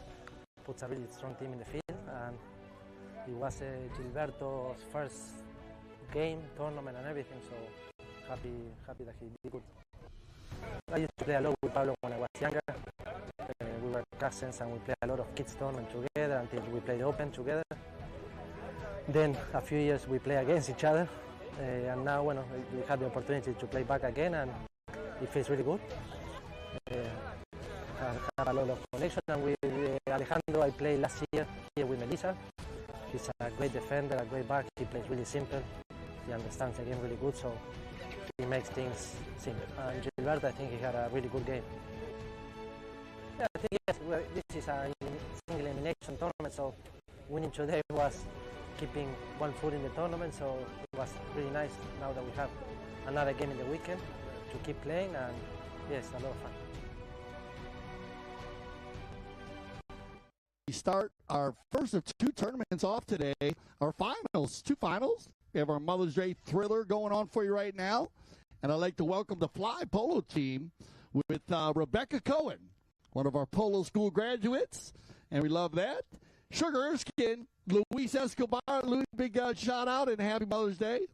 puts a really strong team in the field, and it was Gilberto's first game, tournament, and everything. So happy that he did good. I used to play a lot with Pablo when I was younger. We were cousins, and we played a lot of kids tournament together until we played Open together. Then a few years we play against each other, and now we had the opportunity to play back again, and it feels really good. Have a lot of connection, and with Alejandro I played last year here with Melissa. He's a great defender, a great back. He plays really simple. He understands the game really good, so he makes things simple. And Gilberto, I think he had a really good game. Yeah, I think yes, this is a single elimination tournament, so winning today was keeping one foot in the tournament, so it was really nice now that we have another game in the weekend to keep playing, and yes, a lot of fun. We start our first of two tournaments off today, our finals, two finals. We have our Mother's Day thriller going on for you right now. And I'd like to welcome the Fly Polo team with Rebecca Cohen, one of our Polo School graduates, and we love that. Sugar Erskine, Luis Escobar, Luis, big shout out and happy Mother's Day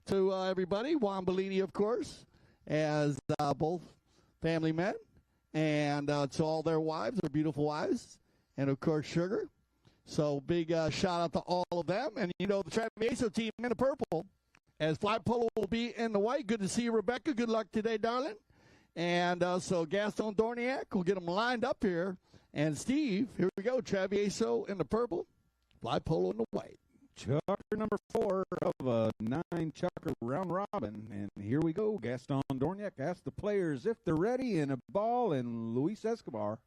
to everybody. Juan Bellini, of course, as both family men, and to all their wives, their beautiful wives. And, of course, Sugar. So big shout-out to all of them. And, you know, the Travieso team in the purple, as Fly Polo will be in the white. Good to see you, Rebecca. Good luck today, darling. And so Gaston Dorniak will get them lined up here. And, Steve, here we go. Travieso in the purple, Fly Polo in the white. Chucker number 4 of a 9-chucker round robin. And here we go. Gaston Dorniak asks the players if they're ready, in a ball, and Luis Escobar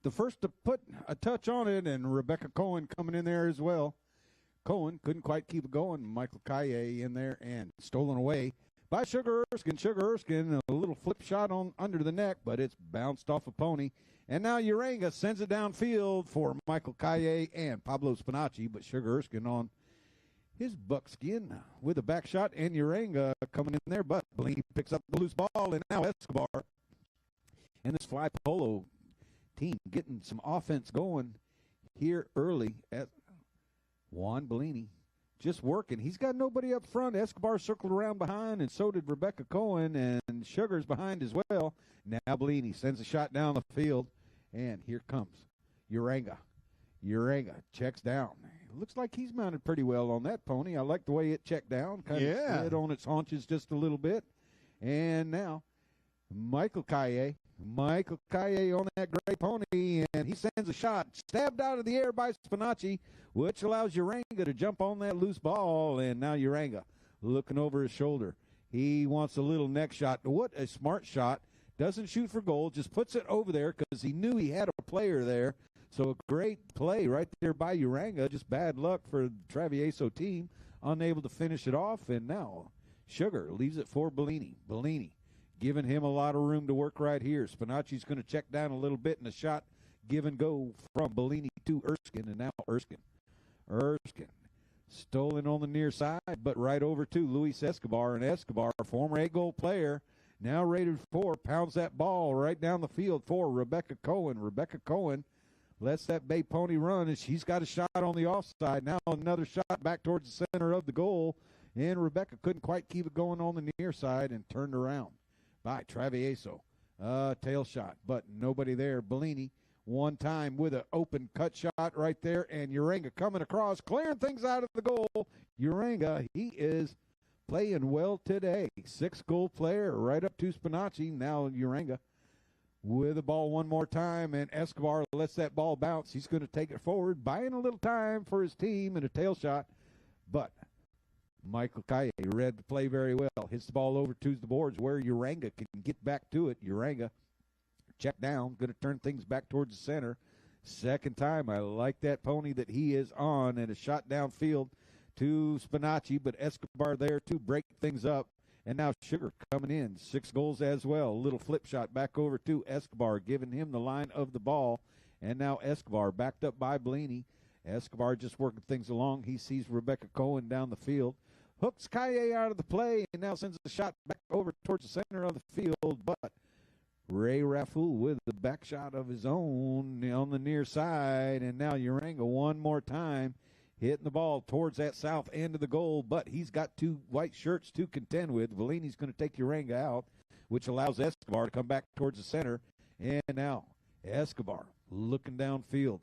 the first to put a touch on it, and Rebecca Cohen coming in there as well. Cohen couldn't quite keep it going. Michael Kaye in there and stolen away by Sugar Erskine. Sugar Erskine, a little flip shot on under the neck, but it's bounced off a pony. And now Uranga sends it downfield for Michael Kaye and Pablo Spinacci, but Sugar Erskine on his buckskin with a back shot, and Uranga coming in there, but Bellini picks up the loose ball, and now Escobar. And this Fly Polo team getting some offense going here early at Juan Bellini. Just working. He's got nobody up front. Escobar circled around behind, and so did Rebecca Cohen, and Sugar's behind as well. Now Bellini sends a shot down the field, and here comes Uranga. Uranga checks down. Looks like he's mounted pretty well on that pony. I like the way it checked down. Kind of slid on its haunches just a little bit. And now Michael Kaye on that gray pony, and he sends a shot stabbed out of the air by Spinacci, which allows Uranga to jump on that loose ball, and now Uranga looking over his shoulder. He wants a little neck shot. What a smart shot. Doesn't shoot for goal, just puts it over there because he knew he had a player there. So a great play right there by Uranga. Just bad luck for the Travieso team, unable to finish it off, and now Sugar leaves it for Bellini. Bellini giving him a lot of room to work right here. Spinacci's going to check down a little bit, and a shot give and go from Bellini to Erskine, and now Erskine stolen on the near side, but right over to Luis Escobar, and Escobar, former 8-goal player, now rated 4, pounds that ball right down the field for Rebecca Cohen. Rebecca Cohen lets that bay pony run, and she's got a shot on the offside. Now another shot back towards the center of the goal, and Rebecca couldn't quite keep it going on the near side and turned around by Travieso. Tail shot, but nobody there. Bellini one time with an open cut shot right there, and Uranga coming across, clearing things out of the goal. Uranga, he is playing well today. 6-goal player right up to Spinacci. Now Uranga with the ball one more time, and Escobar lets that ball bounce. He's going to take it forward, buying a little time for his team, and a tail shot, but Michael Kaye read the play very well. Hits the ball over to the boards where Uranga can get back to it. Uranga check down, going to turn things back towards the center. Second time, I like that pony that he is on, and a shot downfield to Spinacci, but Escobar there to break things up. And now Sugar coming in, 6 goals as well. A little flip shot back over to Escobar, giving him the line of the ball. And now Escobar backed up by Bellini. Escobar just working things along. He sees Rebecca Cohen down the field. Hooks Kaye out of the play and now sends a shot back over towards the center of the field. But Ray Rafful with the back shot of his own on the near side. And now Uranga one more time hitting the ball towards that south end of the goal. But he's got 2 white shirts to contend with. Bellini's going to take Uranga out, which allows Escobar to come back towards the center. And now Escobar looking downfield.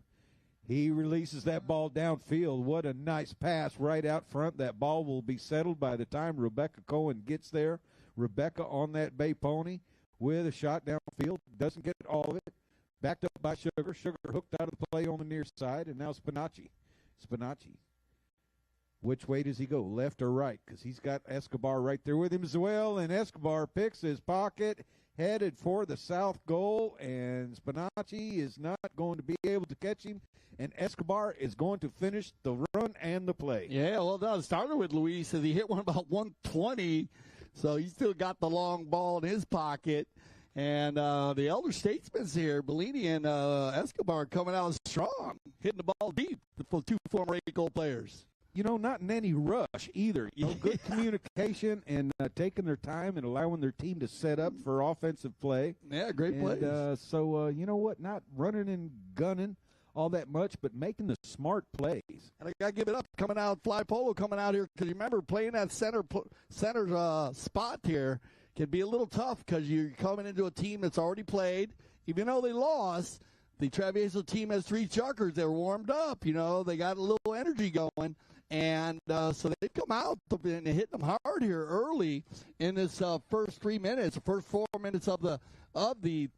He releases that ball downfield. What a nice pass right out front. That ball will be settled by the time Rebecca Cohen gets there. Rebecca on that bay pony with a shot downfield. Doesn't get all of it. Backed up by Sugar. Sugar hooked out of the play on the near side. And now Spinacci. Spinacci. Which way does he go, left or right? Because he's got Escobar right there with him as well. And Escobar picks his pocket, headed for the south goal. And Spinacci is not going to be able to catch him. And Escobar is going to finish the run and the play. Yeah, well done. Started with Luis as he hit one about 120. So he still got the long ball in his pocket. And the elder statesmen's here, Bellini and Escobar coming out strong, hitting the ball deep for 2 former 8-goal players. You know, not in any rush either. You know, good communication and taking their time and allowing their team to set up for offensive play. Yeah, great plays. So, you know what, not running and gunning all that much, but making the smart plays. And I got to give it up coming out, Fly Polo coming out here, because you remember playing that center spot here can be a little tough because you're coming into a team that's already played. Even though they lost, the Travieso team has 3 chuckers. They're warmed up, you know. They got a little energy going. And so they've come out and hitting them hard here early in this first 3 minutes, the first 4 minutes of the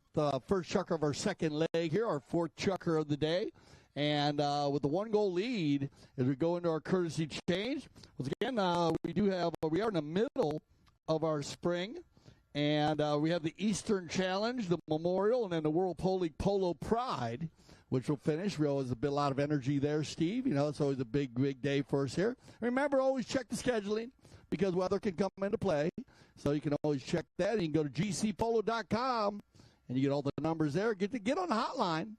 first chucker of our second leg here, our 4th chucker of the day. And with the 1-goal lead, as we go into our courtesy change, once again, we are in the middle of our spring. And we have the Eastern Challenge, the Memorial, and then the World Polo League Polo Pride, which will finish. We always have a lot of energy there, Steve. You know, it's always a big, big day for us here. Remember, always check the scheduling because weather can come into play. So you can always check that. You can go to gcpolo.com, and you get all the numbers there. Get on the hotline.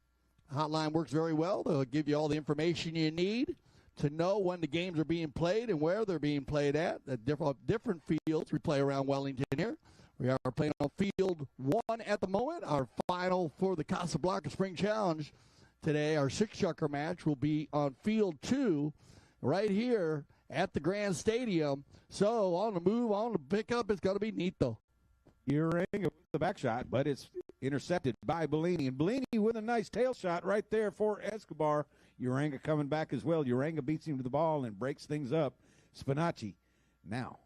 The hotline works very well. They'll give you all the information you need to know when the games are being played and where they're being played at different fields. We play around Wellington here. We are playing on Field 1 at the moment. Our final for the Casablanca Spring Challenge today, our 6-chucker match, will be on Field 2 right here at the Grand Stadium. So on the move, on the pickup, it's going to be Nito. Uranga with the back shot, but it's intercepted by Bellini. And Bellini with a nice tail shot right there for Escobar. Uranga coming back as well. Uranga beats him to the ball and breaks things up. Spinacci now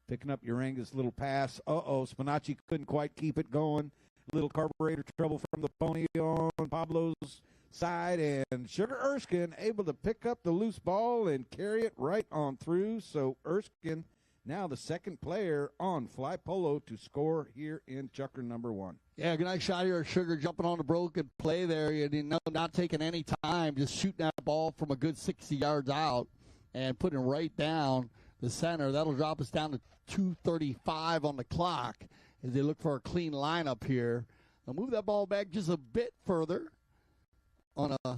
picking up Uranga's little pass. Spinacci couldn't quite keep it going. Little carburetor trouble from the pony on Pablo's side. And Sugar Erskine able to pick up the loose ball and carry it right on through. So Erskine now the second player on Fly Polo to score here in chucker number 1. Yeah, good nice shot here. Sugar jumping on the broken play there. You know, not taking any time, just shooting that ball from a good 60 yards out and putting it right down the center. That'll drop us down to 2:35 on the clock as they look for a clean lineup here. I'll move that ball back just a bit further on a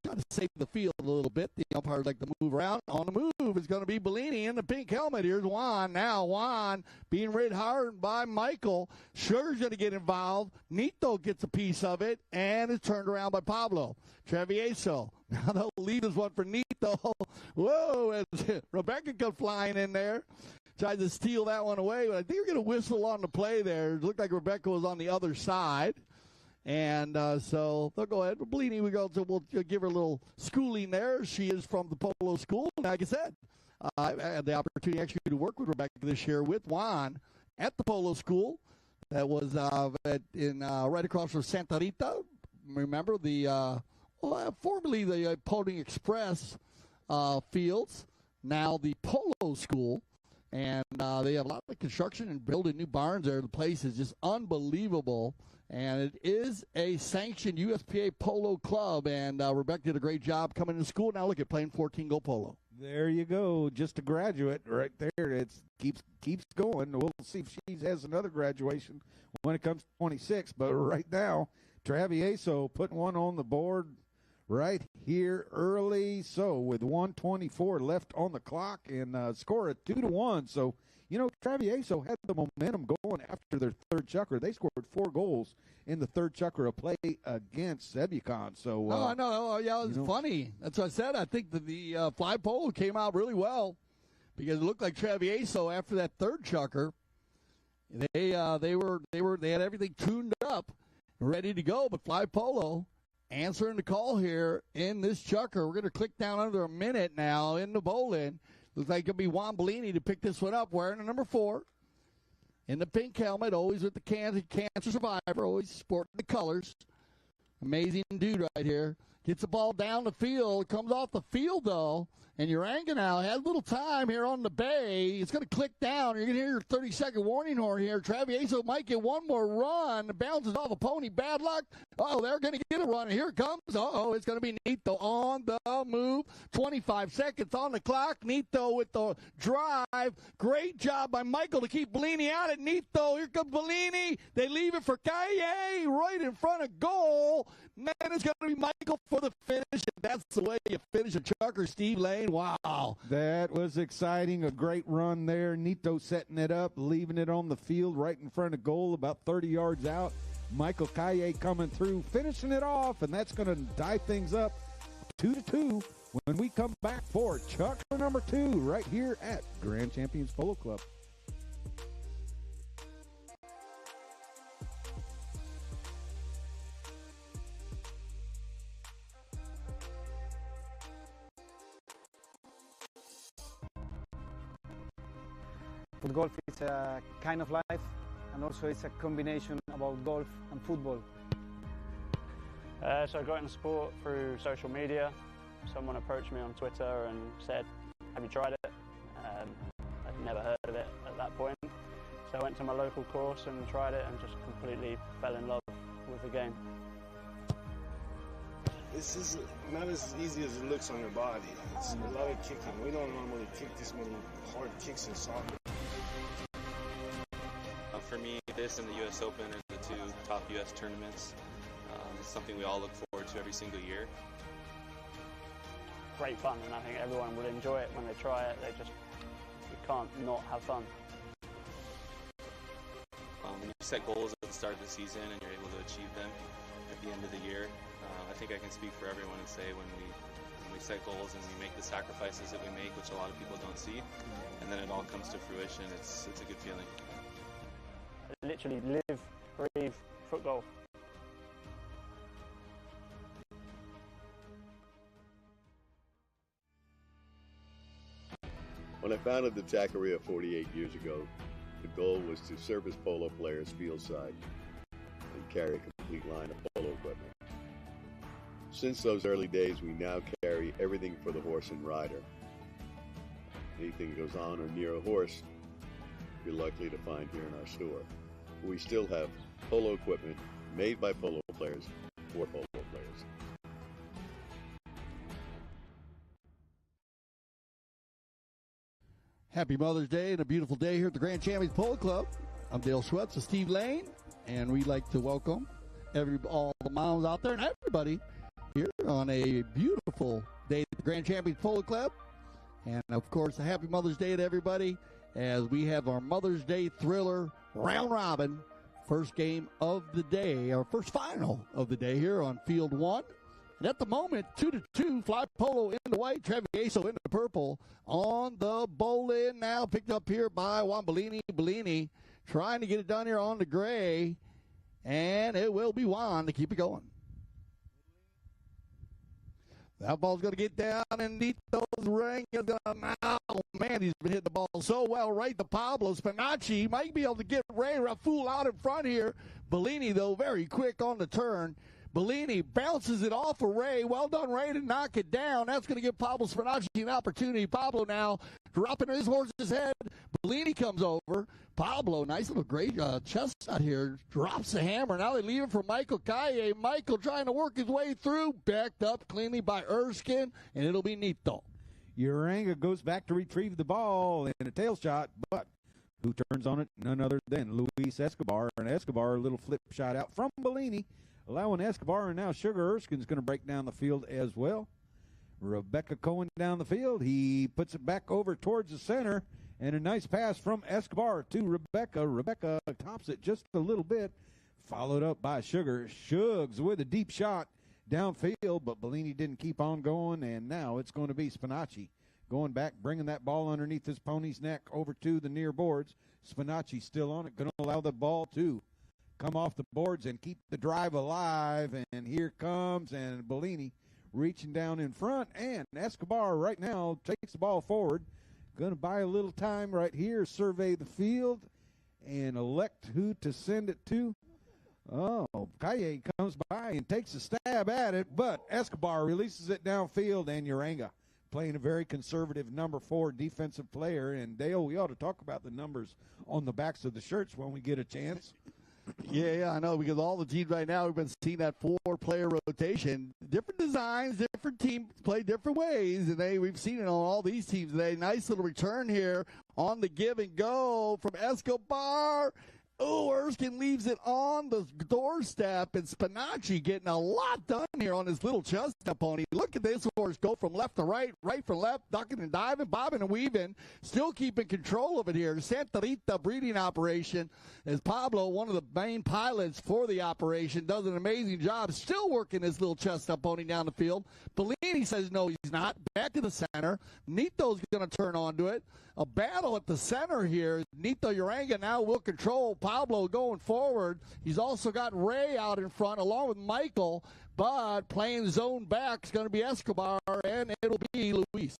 trying to save the field a little bit. The umpires like to move around. On the move is going to be Bellini in the pink helmet. Here's Juan. Now Juan being rid hard by Michael. Sugar's going to get involved. Nito gets a piece of it, and it's turned around by Pablo. Travieso. Now they'll leave this one for Nito. Whoa, as Rebecca comes flying in there. Tried to steal that one away, but I think we're going to whistle on the play there. It looked like Rebecca was on the other side. And so they'll go ahead. Bellini, we'll give her a little schooling there. She is from the Polo School. Like I said, I had the opportunity actually to work with Rebecca this year with Juan at the Polo School. That was right across from Santa Rita. Remember formerly the Pony Express fields. Now the Polo School And they have a lot of construction and building new barns there. The place is just unbelievable. And it is a sanctioned USPA polo club. And Rebecca did a great job coming to school. Now look at playing 14-goal polo. There you go. Just a graduate right there. It keeps going. We'll see if she has another graduation when it comes to 26. But right now, Travieso putting one on the board right here early. So with 1:24 left on the clock and score at 2-1. So, you know, Travieso had the momentum going after their third chukker. They scored 4 goals in the third chukker of play against Sebucan. So, I know. Oh, yeah, it was funny. That's what I said. I think that the fly polo came out really well because it looked like Travieso after that third chukker. They had everything tuned up, ready to go. But fly polo answering the call here in this chukker. We're going to click down under a minute now in the bowling. Looks like it'll be Juan Bellini to pick this one up, wearing the number 4. In the pink helmet, always with the cancer survivor, always sporting the colors. Amazing dude right here. Gets the ball down the field. Comes off the field, though. And Uranga now has a little time here on the bay. It's going to click down. You're going to hear your 30-second warning horn here. Travieso might get one more run. Bounces off a pony. Bad luck. They're going to get a run. And here it comes. It's going to be Nito on the move. 25 seconds on the clock. Nito with the drive. Great job by Michael to keep Bellini out at Nito. Here comes Bellini. They leave it for Calle right in front of goal. Man, it's going to be Michael for the finish. And that's the way you finish a chukker, Steve Lane. Wow. That was exciting. A great run there. Nito setting it up, leaving it on the field right in front of goal, about 30 yards out. Michael Calle coming through, finishing it off, and that's going to tie things up 2-2 when we come back for chukker number 2 right here at Grand Champions Polo Club. But golf is a kind of life, and also it's a combination about golf and football. So I got into sport through social media. Someone approached me on Twitter and said, "Have you tried it?" I'd never heard of it at that point. So I went to my local course and tried it and just completely fell in love with the game. This is not as easy as it looks on your body. It's a lot of kicking. We don't normally kick this many hard kicks in soccer. For me, this and the U.S. Open are the 2 top U.S. tournaments. It's something we all look forward to every single year. Great fun, and I think everyone will enjoy it when they try it. You can't not have fun. When you set goals at the start of the season and you're able to achieve them at the end of the year, I think I can speak for everyone and say when we set goals and we make the sacrifices that we make, which a lot of people don't see, and then it all comes to fruition, it's a good feeling. I literally live, breathe, foot golf. When I founded the Taqueria 48 years ago, the goal was to service polo players fieldside and carry a complete line of polo equipment. Since those early days, we now carry everything for the horse and rider. Anything that goes on or near a horse, you're likely to find here in our store. We still have polo equipment made by polo players for polo players. Happy Mother's Day and a beautiful day here at the Grand Champions Polo Club. I'm Dale Schwetz with Steve Lane, and we'd like to welcome all the moms out there and everybody here on a beautiful day at the Grand Champions Polo Club. And, of course, a happy Mother's Day to everybody as we have our Mother's Day thriller round robin. First game of the day, our first final of the day here on Field 1. And at the moment, 2-2, fly polo in the white, Travieso in the purple. On the bowling now, picked up here by Juan Bellini. Bellini trying to get it done here on the gray. And it will be Juan to keep it going. That ball's going to get down, and Nito's ring is going to, oh, man, he's been hitting the ball so well right to Pablo. Spinacci might be able to get Ray Raful out in front here. Bellini, though, very quick on the turn. Bellini bounces it off of Ray. Well done, Ray, to knock it down. That's going to give Pablo Spinacci an opportunity. Pablo now dropping his horse's head. Bellini comes over. Pablo, nice little great chest out here, drops the hammer. Now they leave it for Michael Calle. Michael trying to work his way through. Backed up cleanly by Erskine, and it'll be Nito. Uranga goes back to retrieve the ball in a tail shot, but who turns on it? None other than Luis Escobar. And Escobar, a little flip shot out from Bellini, allowing Escobar, and now Sugar Erskine's going to break down the field as well. Rebecca Cohen down the field. He puts it back over towards the center, and a nice pass from Escobar to Rebecca. Rebecca tops it just a little bit, followed up by Sugar. Shugs with a deep shot downfield, but Bellini didn't keep on going, and now it's going to be Spinacci going back, bringing that ball underneath his pony's neck over to the near boards. Spinacci still on it, going to allow the ball to come off the boards and keep the drive alive, and here comes, and Bellini reaching down in front, and Escobar right now takes the ball forward. Going to buy a little time right here, survey the field, and elect who to send it to. Oh, Calle comes by and takes a stab at it, but Escobar releases it downfield, and Uranga playing a very conservative number 4 defensive player. And, Dale, we ought to talk about the numbers on the backs of the shirts when we get a chance. Yeah, I know, because all the teams right now, we've been seeing that 4-player rotation. Different designs, different teams play different ways, and we've seen it on all these teams today. Nice little return here on the give and go from Escobar. Oh, Erskine leaves it on the doorstep, and Spinacci getting a lot done here on his little chestnut pony. Look at this horse go from left to right, right from left, ducking and diving, bobbing and weaving, still keeping control of it here. Santa Rita breeding operation, as Pablo, one of the main pilots for the operation, does an amazing job, still working his little chestnut pony down the field. Bellini says no, he's not. Back to the center. Nito's going to turn onto it. A battle at the center here. Nito Uranga now will control Pablo going forward. He's also got Ray out in front along with Michael, but playing zone back is going to be Escobar, and it'll be Luis.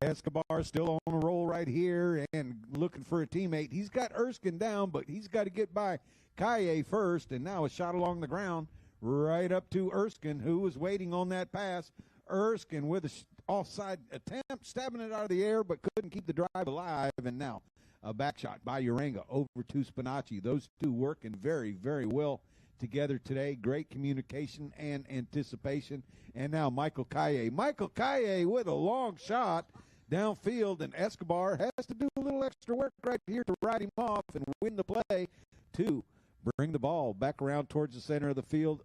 Escobar still on a roll right here and looking for a teammate. He's got Erskine down, but he's got to get by Calle first, and now a shot along the ground right up to Erskine, who was waiting on that pass. Erskine with a offside attempt, stabbing it out of the air, but couldn't keep the drive alive, and now a back shot by Uranga over to Spinacci. Those two working very, very well together today. Great communication and anticipation. And now Michael Calle. Michael Calle with a long shot downfield, and Escobar has to do a little extra work right here to ride him off and win the play to bring the ball back around towards the center of the field.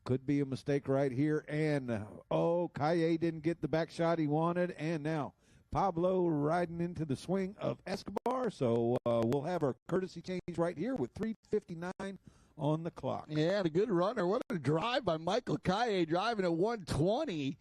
Could be a mistake right here. And, Calle didn't get the back shot he wanted. And now Pablo riding into the swing of Escobar. So we'll have our courtesy change right here with 3:59 on the clock. Yeah, a good runner. What a drive by Michael Calle, driving at 120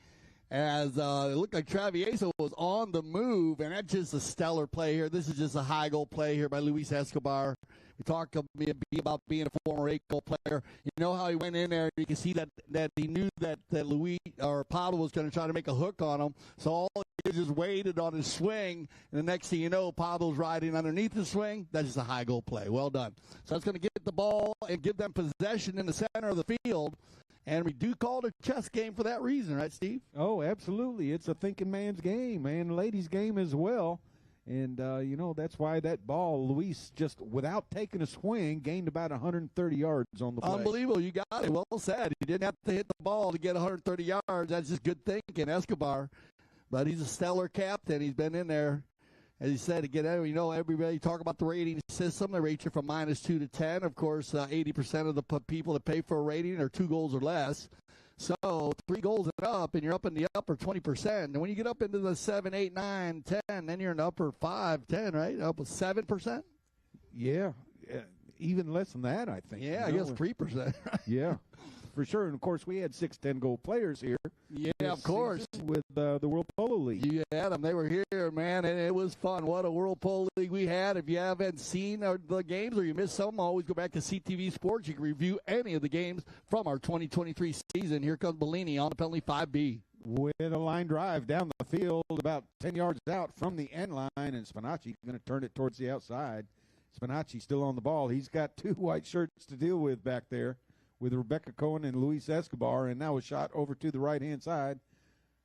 as it looked like Travieso was on the move. And that's just a stellar play here. This is just a high goal play here by Luis Escobar. We talked about being a former A-goal player. You know how he went in there. You can see that he knew that Luis or Pablo was going to try to make a hook on him. So all he just waited on his swing. And the next thing you know, Pablo's riding underneath the swing. That's just a high goal play. Well done. So that's going to get the ball and give them possession in the center of the field. And we do call it a chess game for that reason, right, Steve? Oh, absolutely. It's a thinking man's game and ladies' game as well. And, that's why that ball, Luis, just without taking a swing, gained about 130 yards on the play. Unbelievable. You got it. Well said. You didn't have to hit the ball to get 130 yards. That's just good thinking, Escobar. But he's a stellar captain. He's been in there, as he said, to get everybody talk about the rating system. They rate you from -2 to 10. Of course, 80% of the people that pay for a rating are 2 goals or less. So 3 goals and up, and you're up in the upper 20%. And when you get up into the 7, 8, 9, 10, then you're in the upper 5, 10, right? Up with 7%? Yeah, even less than that, I think. Yeah, I guess 3%. Yeah, for sure. And, of course, we had 6 10-goal players here. Yeah, of course. With the World Polo League. You had them. They were here, man, and it was fun. What a World Polo League we had. If you haven't seen the games or you missed some, always go back to CTV Sports. You can review any of the games from our 2023 season. Here comes Bellini on the penalty 5B. With a line drive down the field about 10 yards out from the end line, and Spinacci going to turn it towards the outside. Spinacci still on the ball. He's got 2 white shirts to deal with back there. with Rebecca Cohen and Luis Escobar, and now a shot over to the right-hand side.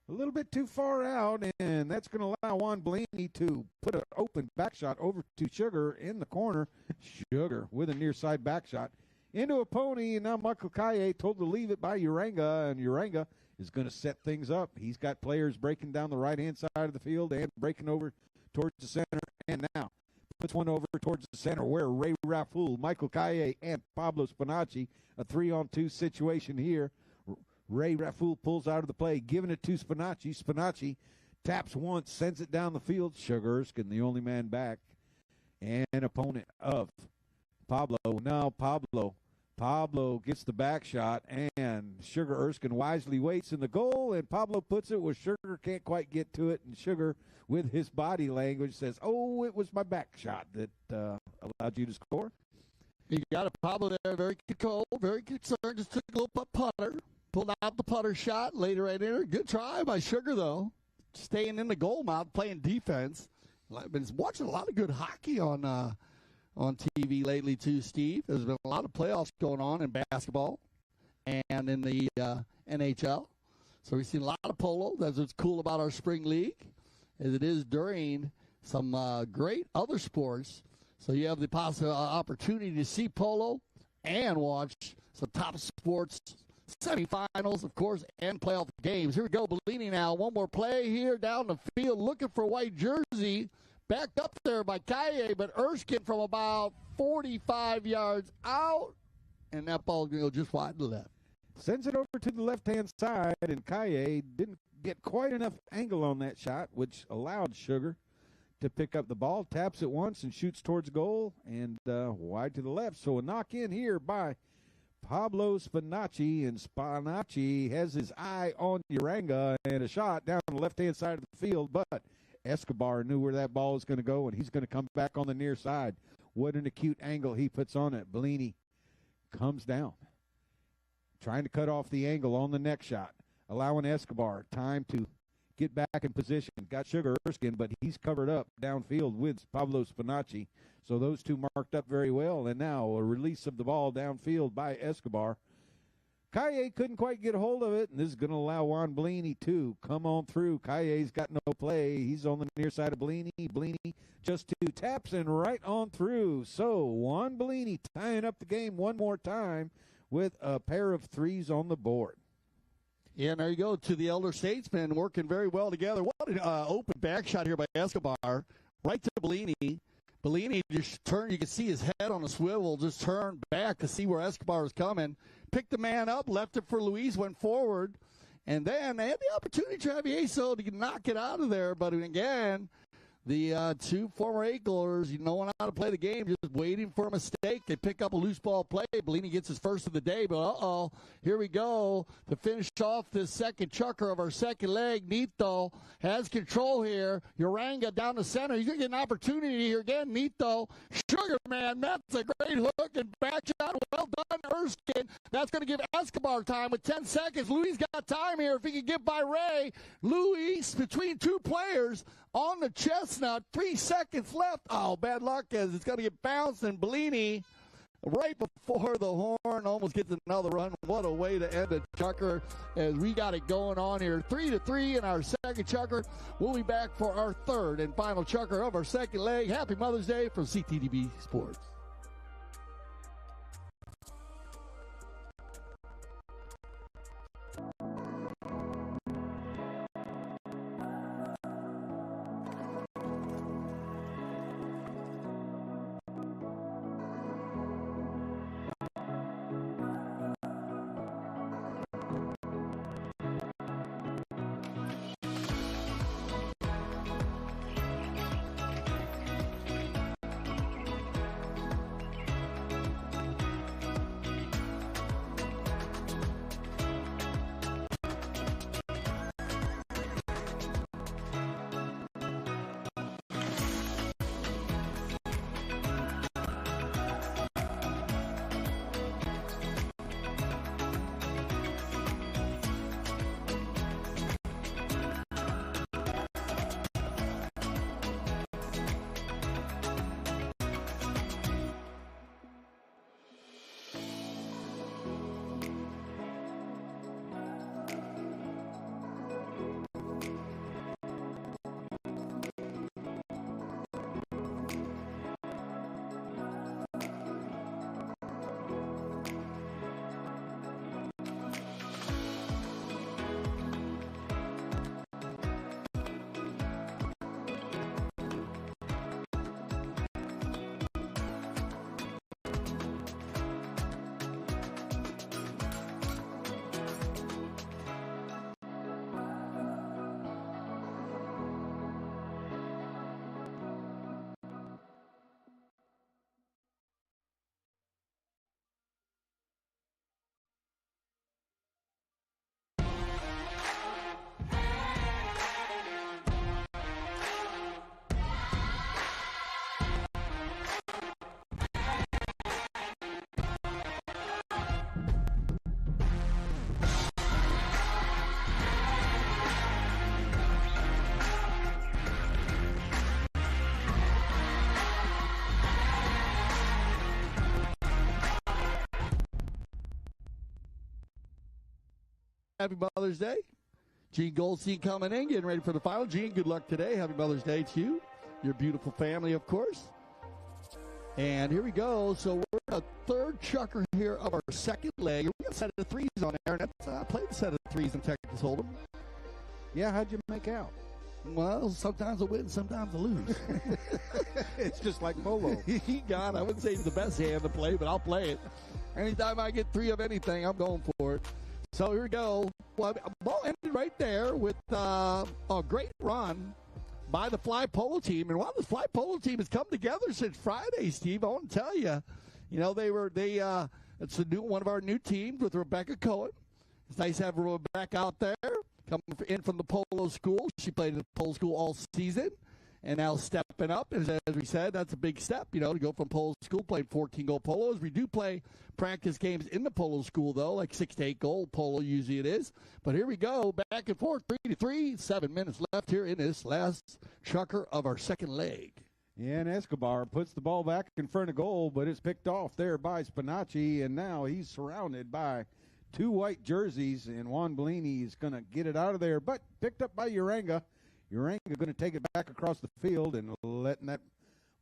A little bit too far out, and that's going to allow Juan Blaney to put an open back shot over to Sugar in the corner. Sugar with a near side back shot into a pony, and now Michael Kaye told to leave it by Uranga, and Uranga is going to set things up. He's got players breaking down the right-hand side of the field and breaking over towards the center, and now puts one over towards the center where Ray Rafool, Michael Kaye, and Pablo Spinacci, a 3-on-2 situation here. Ray Rafool pulls out of the play, giving it to Spinacci. Spinacci taps once, sends it down the field. Sugar Erskine, the only man back, and opponent of Pablo. Now Pablo gets the back shot, and Sugar Erskine wisely waits in the goal, and Pablo puts it where Sugar can't quite get to it, and Sugar, with his body language, says, "Oh, it was my back shot that allowed you to score." You got a Pablo there, very controlled, very concerned, just took a little putter. Pulled out the putter shot, laid it right in there. Good try by Sugar, though. Staying in the goal mouth, playing defense. I've been watching a lot of good hockey on TV lately, too, Steve. There's been a lot of playoffs going on in basketball and in the NHL. So we've seen a lot of polo. That's what's cool about our spring league, as it is during some great other sports. So you have the opportunity to see polo and watch some top sports semifinals, of course, and playoff games. Here we go, Bellini now. One more play here down the field, looking for a white jersey. Backed up there by Kaye, but Erskine from about 45 yards out, and that ball's going to go just wide to the left. Sends it over to the left-hand side, and Kaye didn't get quite enough angle on that shot, which allowed Sugar to pick up the ball, taps it once, and shoots towards goal, and wide to the left. So a knock in here by Pablo Spinacci, and Spinacci has his eye on Uranga, and a shot down the left-hand side of the field, but Escobar knew where that ball was going to go, and he's going to come back on the near side. What an acute angle he puts on it. Bellini comes down, trying to cut off the angle on the next shot, allowing Escobar time to get back in position. Got Sugar Erskine, but he's covered up downfield with Pablo Spinacci. So those two marked up very well, and now a release of the ball downfield by Escobar. Kaye couldn't quite get a hold of it, and this is going to allow Juan Bellini to come on through. Kaye's got no play. He's on the near side of Bellini. Bellini just two taps and right on through. So Juan Bellini tying up the game one more time with a pair of threes on the board. Yeah, and there you go, to the elder statesmen working very well together. What an open back shot here by Escobar, right to Bellini. Bellini just turned, you can see his head on a swivel, just turned back to see where Escobar was coming. Picked the man up, left it for Luis, went forward, and then they had the opportunity, Travieso, to knock it out of there. But again, the two former Eight-goalers, you know how to play the game, just waiting for a mistake. They pick up a loose ball play. Bellini gets his first of the day, but here we go. To finish off this second chucker of our second leg, Nito has control here. Uranga down the center. He's going to get an opportunity here again. Nito, Sugar, man, that's a great hook and back shot. Well done, Erskine. That's going to give Escobar time with 10 seconds. Luis got time here if he can get by Ray. Luis, between two players, on the chestnut, 3 seconds left. Oh, bad luck as it's going to get bounced, and Bellini right before the horn almost gets another run. What a way to end a chucker as we got it going on here. 3-3 in our second chucker. We'll be back for our third and final chucker of our second leg. Happy Mother's Day from CTDB Sports. Happy Mother's Day. Gene Goldstein coming in, getting ready for the final. Gene, good luck today. Happy Mother's Day to you, your beautiful family, of course. And here we go. So we're a third chucker here of our second leg. We got a set of threes on there, and I played a set of threes in Texas Hold'em. Yeah, how'd you make out? Well, sometimes I win, sometimes I lose. It's just like Polo. God, I wouldn't say it's the best hand to play, but I'll play it. Anytime I get three of anything, I'm going for it. So here we go. Well, ball ended right there with a great run by the fly polo team. And while the fly polo team has come together since Friday, Steve, I want to tell you, it's one of our new teams with Rebecca Cohen. It's nice to have Rebecca out there coming in from the polo school. She played at the polo school all season and now stepping up. As we said, that's a big step, to go from polo school, playing 14-goal polos. We do play practice games in the polo school, though, like 6 to 8 goal polo usually it is. But here we go, back and forth, 3-3, 7 minutes left here in this last chucker of our second leg. Yeah, and Escobar puts the ball back in front of goal, but it's picked off there by Spinacci, and now he's surrounded by 2 white jerseys, and Juan Bellini is going to get it out of there, but picked up by Uranga. Uranga going to take it back across the field and letting that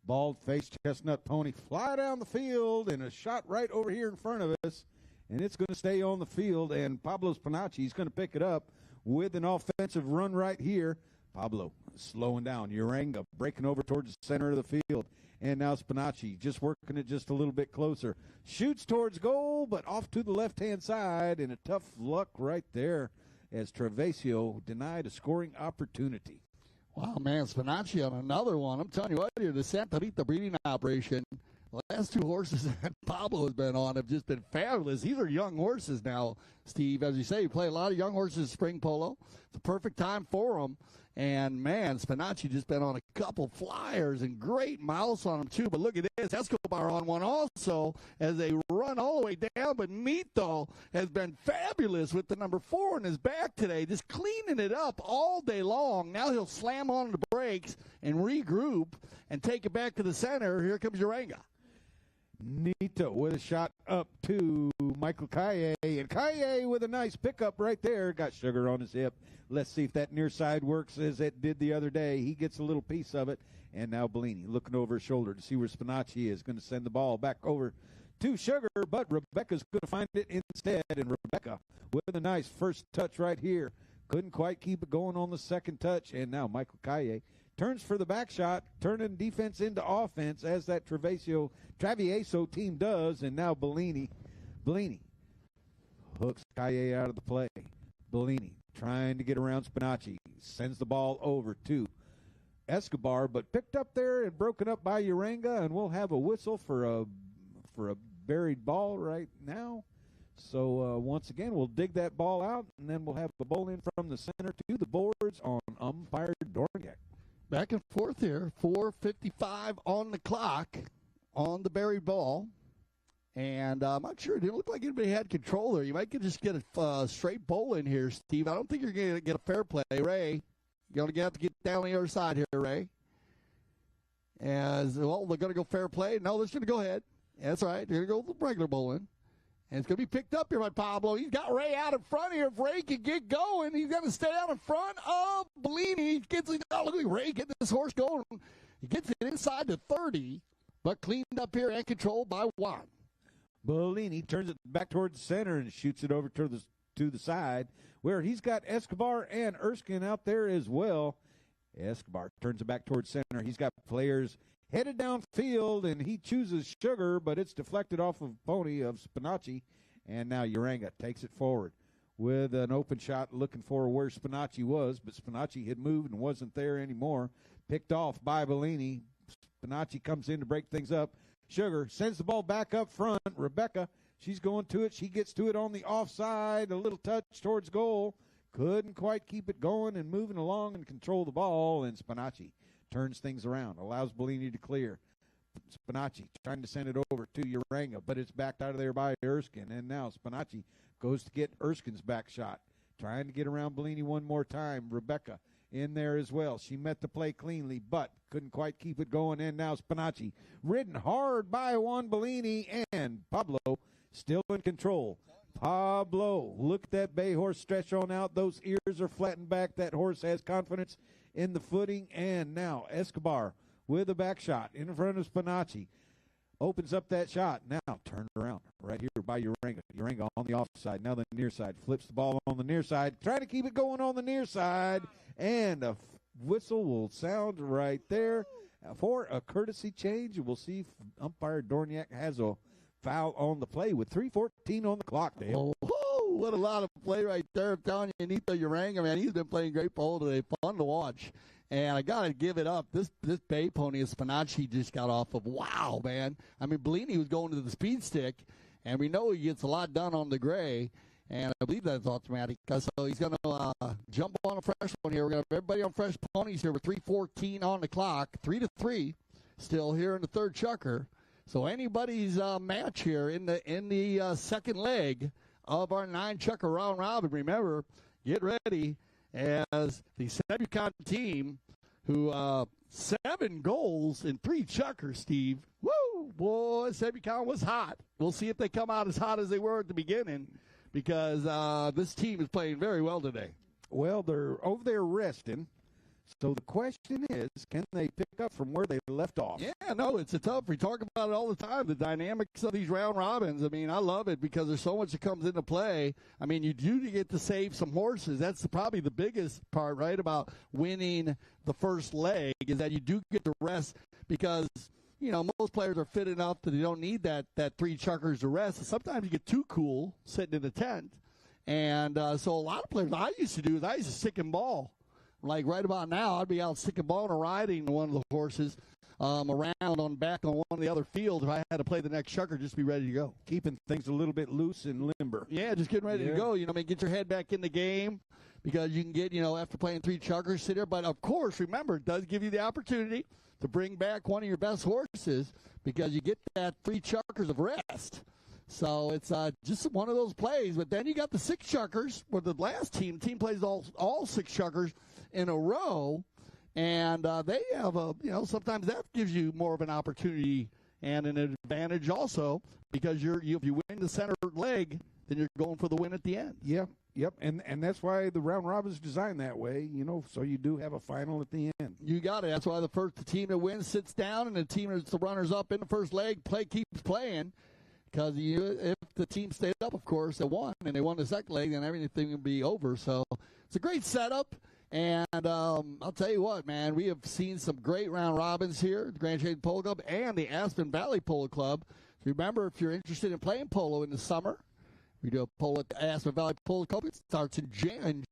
bald-faced chestnut pony fly down the field, and a shot right over here in front of us, and it's going to stay on the field, and Pablo Spinacci is going to pick it up with an offensive run right here. Pablo slowing down. Uranga breaking over towards the center of the field. And now Spinacci just working it just a little bit closer. Shoots towards goal, but off to the left-hand side, and a tough luck right there as Travieso denied a scoring opportunity. Wow, man, Spinacci on another one. I'm telling you what here, the Santa Rita breeding operation. The last 2 horses that Pablo has been on have just been fabulous. These are young horses now, Steve. As you say, you play a lot of young horses in spring polo. It's a perfect time for them. And, man, Spinacci just been on a couple flyers and great mouse on them, too. But look at this. Escobar on one also as they run all the way down. But Mito has been fabulous with the number 4 in his back today, just cleaning it up all day long. Now he'll slam on the brakes and regroup and take it back to the center. Here comes Uranga. Nito with a shot up to Michael Kaye, and Kaye with a nice pickup right there. Got sugar on his hip. Let's see if that near side works as it did the other day. He gets a little piece of it, and now Bellini looking over his shoulder to see where Spinacci is. Going to send the ball back over to Sugar, but Rebecca's going to find it instead, and Rebecca with a nice first touch right here. Couldn't quite keep it going on the second touch, and now Michael Kaye turns for the back shot, turning defense into offense as that Travieso team does, and now Bellini hooks Kaye out of the play. Bellini trying to get around Spinacci, sends the ball over to Escobar, but picked up there and broken up by Uranga, and we'll have a whistle for a buried ball right now. So once again, we'll dig that ball out, and then we'll have a bowl in from the center to the boards on umpire Dorniak. Back and forth here, 4:55 on the clock on the buried ball. And I'm not sure. It didn't look like anybody had control there. You might just get a straight bowl in here, Steve. I don't think you're going to get a fair play. Ray, you're going to have to get down the other side here, Ray. As well, they're going to go fair play. No, they're going to go ahead. That's right. They're going to go regular bowling. And it's going to be picked up here by Pablo. He's got Ray out in front here. If Ray can get going, he's got to stay out in front of Bellini. Look at Ray getting this horse going. He gets it inside the 30, but cleaned up here and controlled by Juan. Bellini turns it back towards the center and shoots it over to the side, where he's got Escobar and Erskine out there as well. Escobar turns it back towards center. He's got players headed downfield, and he chooses Sugar, but it's deflected off of Pony of Spinacci, and now Uranga takes it forward with an open shot looking for where Spinacci was, but Spinacci had moved and wasn't there anymore. Picked off by Bellini. Spinacci comes in to break things up. Sugar sends the ball back up front. Rebecca, she's going to it. She gets to it on the offside, a little touch towards goal. Couldn't quite keep it going and moving along and control the ball, and Spinacci turns things around, allows Bellini to clear. Spinacci trying to send it over to Uranga, but it's backed out of there by Erskine, and now Spinacci goes to get Erskine's back shot, trying to get around Bellini one more time. Rebecca in there as well. She met the play cleanly, but couldn't quite keep it going, and now Spinacci ridden hard by Juan Bellini, and Pablo still in control. Pablo, look at that bay horse stretch on out. Those ears are flattened back. That horse has confidence in the footing. And now Escobar with a back shot in front of Spinacci. Opens up that shot. Now turn around right here by Uranga. Uranga on the offside. Now the near side. Flips the ball on the near side. Trying to keep it going on the near side. And a whistle will sound right there for a courtesy change. We'll see if umpire Dorniak has a foul on the play with 3:14 on the clock, Dale. Oh, what a lot of play right there. I'm telling you, Nito Uranga, man, he's been playing great polo today. Fun to watch. And I got to give it up. This bay pony is Spinacci just got off of. Wow, man. I mean, Bellini was going to the speed stick, and we know he gets a lot done on the gray. And I believe that's automatic. So he's going to jump on a fresh one here. We're going to have everybody on fresh ponies here with 3:14 on the clock, 3-3, still here in the third chukker. So anybody's match here in the second leg of our 9-chukker round robin. Remember, get ready as the Sebucan team, who 7 goals in 3 chukkers, Steve. Woo! Boy, Sebucan was hot. We'll see if they come out as hot as they were at the beginning, because this team is playing very well today. Well, they're over there resting. So the question is, can they pick up from where they left off? Yeah, no, it's a tough. We talk about it all the time, the dynamics of these round robins. I mean, I love it because there's so much that comes into play. I mean, you do get to save some horses. That's probably the biggest part, right, about winning the first leg, is that you do get to rest because, you know, most players are fit enough that they don't need that 3 chukkers to rest. And sometimes you get too cool sitting in the tent. And so a lot of players, I used to stick and ball. Like right about now, I'd be out sticking ball and riding one of the horses around on back on one of the other fields if I had to play the next chukker, just be ready to go. Keeping things a little bit loose and limber. Yeah, just getting ready to go. You know, I mean, get your head back in the game because you can get, you know, after playing 3 chukkers, sit there. But, of course, remember, it does give you the opportunity to bring back one of your best horses because you get that 3 chukkers of rest. So it's just one of those plays. But then you got the 6 chukkers where the last team plays all 6 chukkers in a row, and they have sometimes that gives you more of an opportunity and an advantage also because if you win the center leg, then you're going for the win at the end. Yep, and that's why the round robin is designed that way, you know, so you do have a final at the end. You got it. That's why the team that wins sits down, and the team that's the runners up in the first leg keeps playing. Because if the team stayed up, of course, they won, and they won the second leg, then everything would be over. So it's a great setup. And I'll tell you what, man, we have seen some great round robins here at the Grand Shade Polo Club and the Aspen Valley Polo Club. Remember, if you're interested in playing polo in the summer, we do a polo at the Aspen Valley Polo Club. It starts in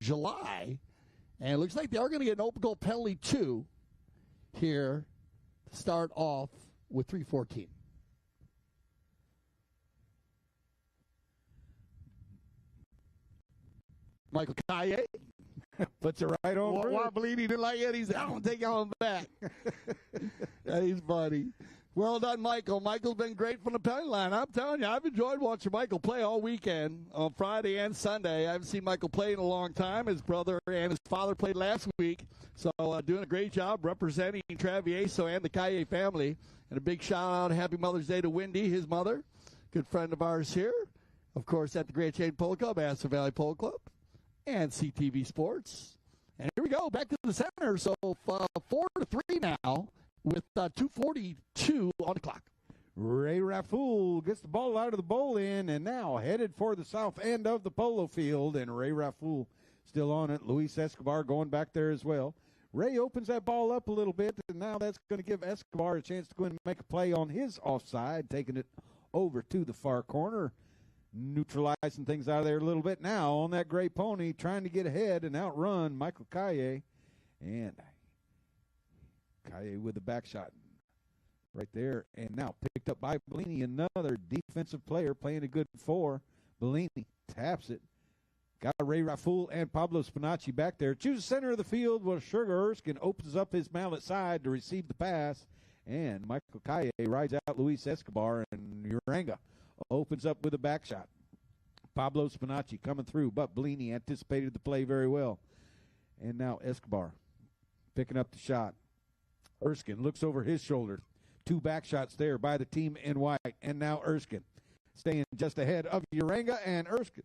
July. And it looks like they are going to get an open goal penalty, too, here to start off with 3:14. Michael Calle puts it right over. Why Bellini didn't like it? He said, I'm going to take it on back. He's funny. Well done, Michael. Michael's been great from the penalty line. I'm telling you, I've enjoyed watching Michael play all weekend on Friday and Sunday. I haven't seen Michael play in a long time. His brother and his father played last week. So doing a great job representing Travieso and the Calle family. And a big shout-out, Happy Mother's Day to Wendy, his mother, good friend of ours here. Of course, at the Grand Shade Polo Club, Aspen Valley Polo Club, and CTV Sports. And here we go, back to the center. So 4-3 now with 2:42 on the clock. Ray Rafool gets the ball out of the bowl in and now headed for the south end of the polo field. And Ray Rafool still on it. Luis Escobar going back there as well. Ray opens that ball up a little bit, and now that's going to give Escobar a chance to go in and make a play on his offside, taking it over to the far corner, neutralizing things out of there a little bit now on that gray pony, trying to get ahead and outrun Michael Calle. And Calle with the back shot right there, and now picked up by Bellini, another defensive player playing a good 4. Bellini taps it. Got Ray Rafool and Pablo Spinacci back there. Chooses center of the field where Sugar Erskine opens up his mallet side to receive the pass. And Michael Calle rides out Luis Escobar, and Uranga opens up with a back shot. Pablo Spinacci coming through, but Bellini anticipated the play very well. And now Escobar picking up the shot. Erskine looks over his shoulder. 2 back shots there by the team in white. And now Erskine staying just ahead of Uranga, and Erskine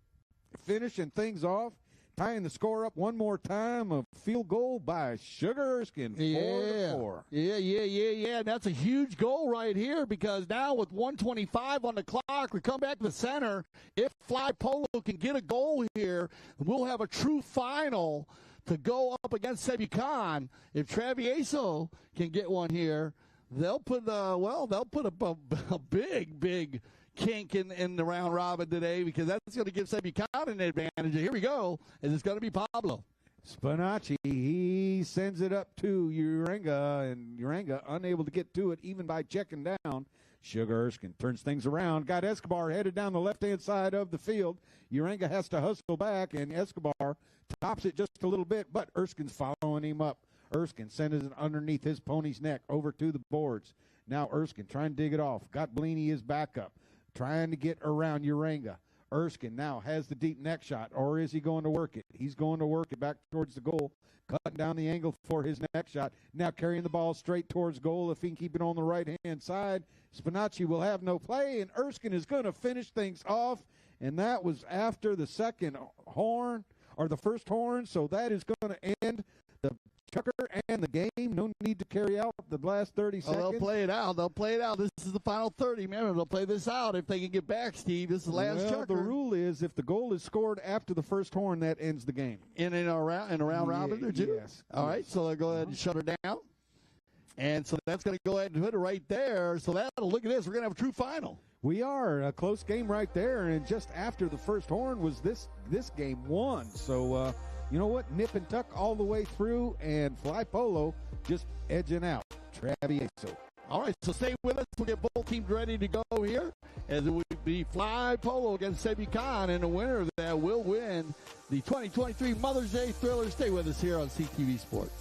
finishing things off, tying the score up one more time. A field goal by Sugar Erskine, 4-4. Yeah. That's a huge goal right here, because now with 1:25 on the clock, we come back to the center. If Fly Polo can get a goal here, we'll have a true final to go up against Sebucan. If Travieso can get one here, they'll put a big kink in the round robin today, because that's going to give Sebucan an advantage. Here we go, and it's going to be Pablo. Spinacci, he sends it up to Uranga, and Uranga unable to get to it even by checking down. Sugar Erskine turns things around. Got Escobar headed down the left-hand side of the field. Uranga has to hustle back, and Escobar tops it just a little bit, but Erskine's following him up. Erskine sends it underneath his pony's neck over to the boards. Now Erskine trying to dig it off. Got Blaney his backup, trying to get around Uranga. Erskine now has the deep neck shot, or is he going to work it? He's going to work it back towards the goal, cutting down the angle for his neck shot. Now carrying the ball straight towards goal. If he can keep it on the right-hand side, Spinacci will have no play, and Erskine is going to finish things off, and that was after the second horn, or the first horn, so that is going to end the chucker and the game. No need to carry out the last 30 seconds. They'll play it out. This is the final 30. Man, they'll play this out if they can get back, Steve. This is the last chucker. The rule is if the goal is scored after the first horn, that ends the game. In a round robin, there too? Yes. All right, so they'll go ahead and shut her down. And so that's going to go ahead and put it right there. So look at this. We're going to have a true final. We are. A close game right there. And just after the first horn was this game won. So, you know what? Nip and tuck all the way through, and Fly Polo just edging out Travieso. All right, so stay with us. We'll get both teams ready to go here, as it will be Fly Polo against Sebucan, and the winner of that will win the 2023 Mother's Day Thriller. Stay with us here on CTV Sports.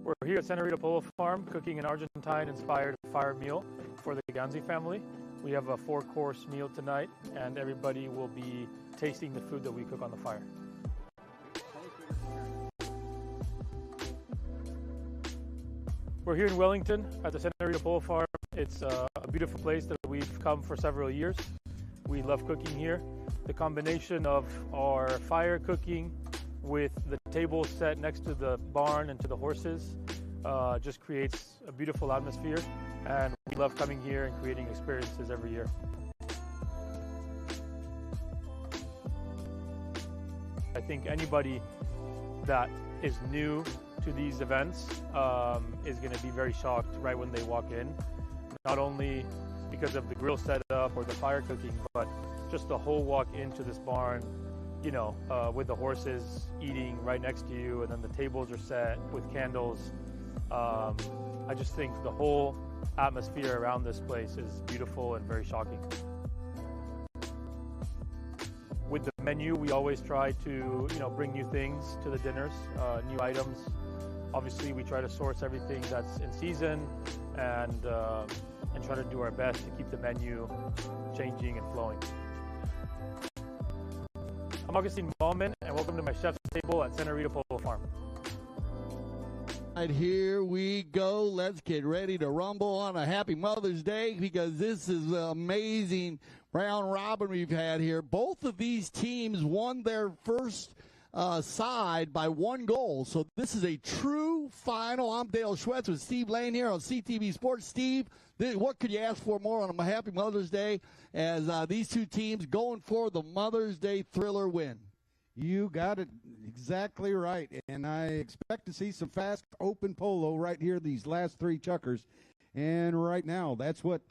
We're here at Senorita Polo Farm cooking an Argentine-inspired fire meal for the Ganzi family. We have a 4-course meal tonight, and everybody will be tasting the food that we cook on the fire. We're here in Wellington at the Senorita Polo Farm. It's a beautiful place that we've come for several years. We love cooking here. The combination of our fire cooking with the table set next to the barn and to the horses just creates a beautiful atmosphere, and we love coming here and creating experiences every year. I think anybody that is new to these events is going to be very shocked right when they walk in, not only because of the grill setup or the fire cooking, but just the whole walk into this barn, you know, with the horses eating right next to you, and then the tables are set with candles. I just think the whole atmosphere around this place is beautiful and very shocking. With the menu, we always try to, you know, bring new things to the dinners, new items. Obviously, we try to source everything that's in season and try to do our best to keep the menu changing and flowing. I'm Augustine Ballman, and welcome to my chef's table at Senorita Polo Farm. Right, here we go. Let's get ready to rumble on a happy Mother's Day, because this is an amazing round robin we've had here. Both of these teams won their first side by 1 goal. So this is a true final. I'm Dale Schwetz with Steve Lane here on CTV Sports. Steve, what could you ask for more on a happy Mother's Day as these two teams going for the Mother's Day thriller win? You got it exactly right, and I expect to see some fast open polo right here, these last 3 chukkers. And right now, that's what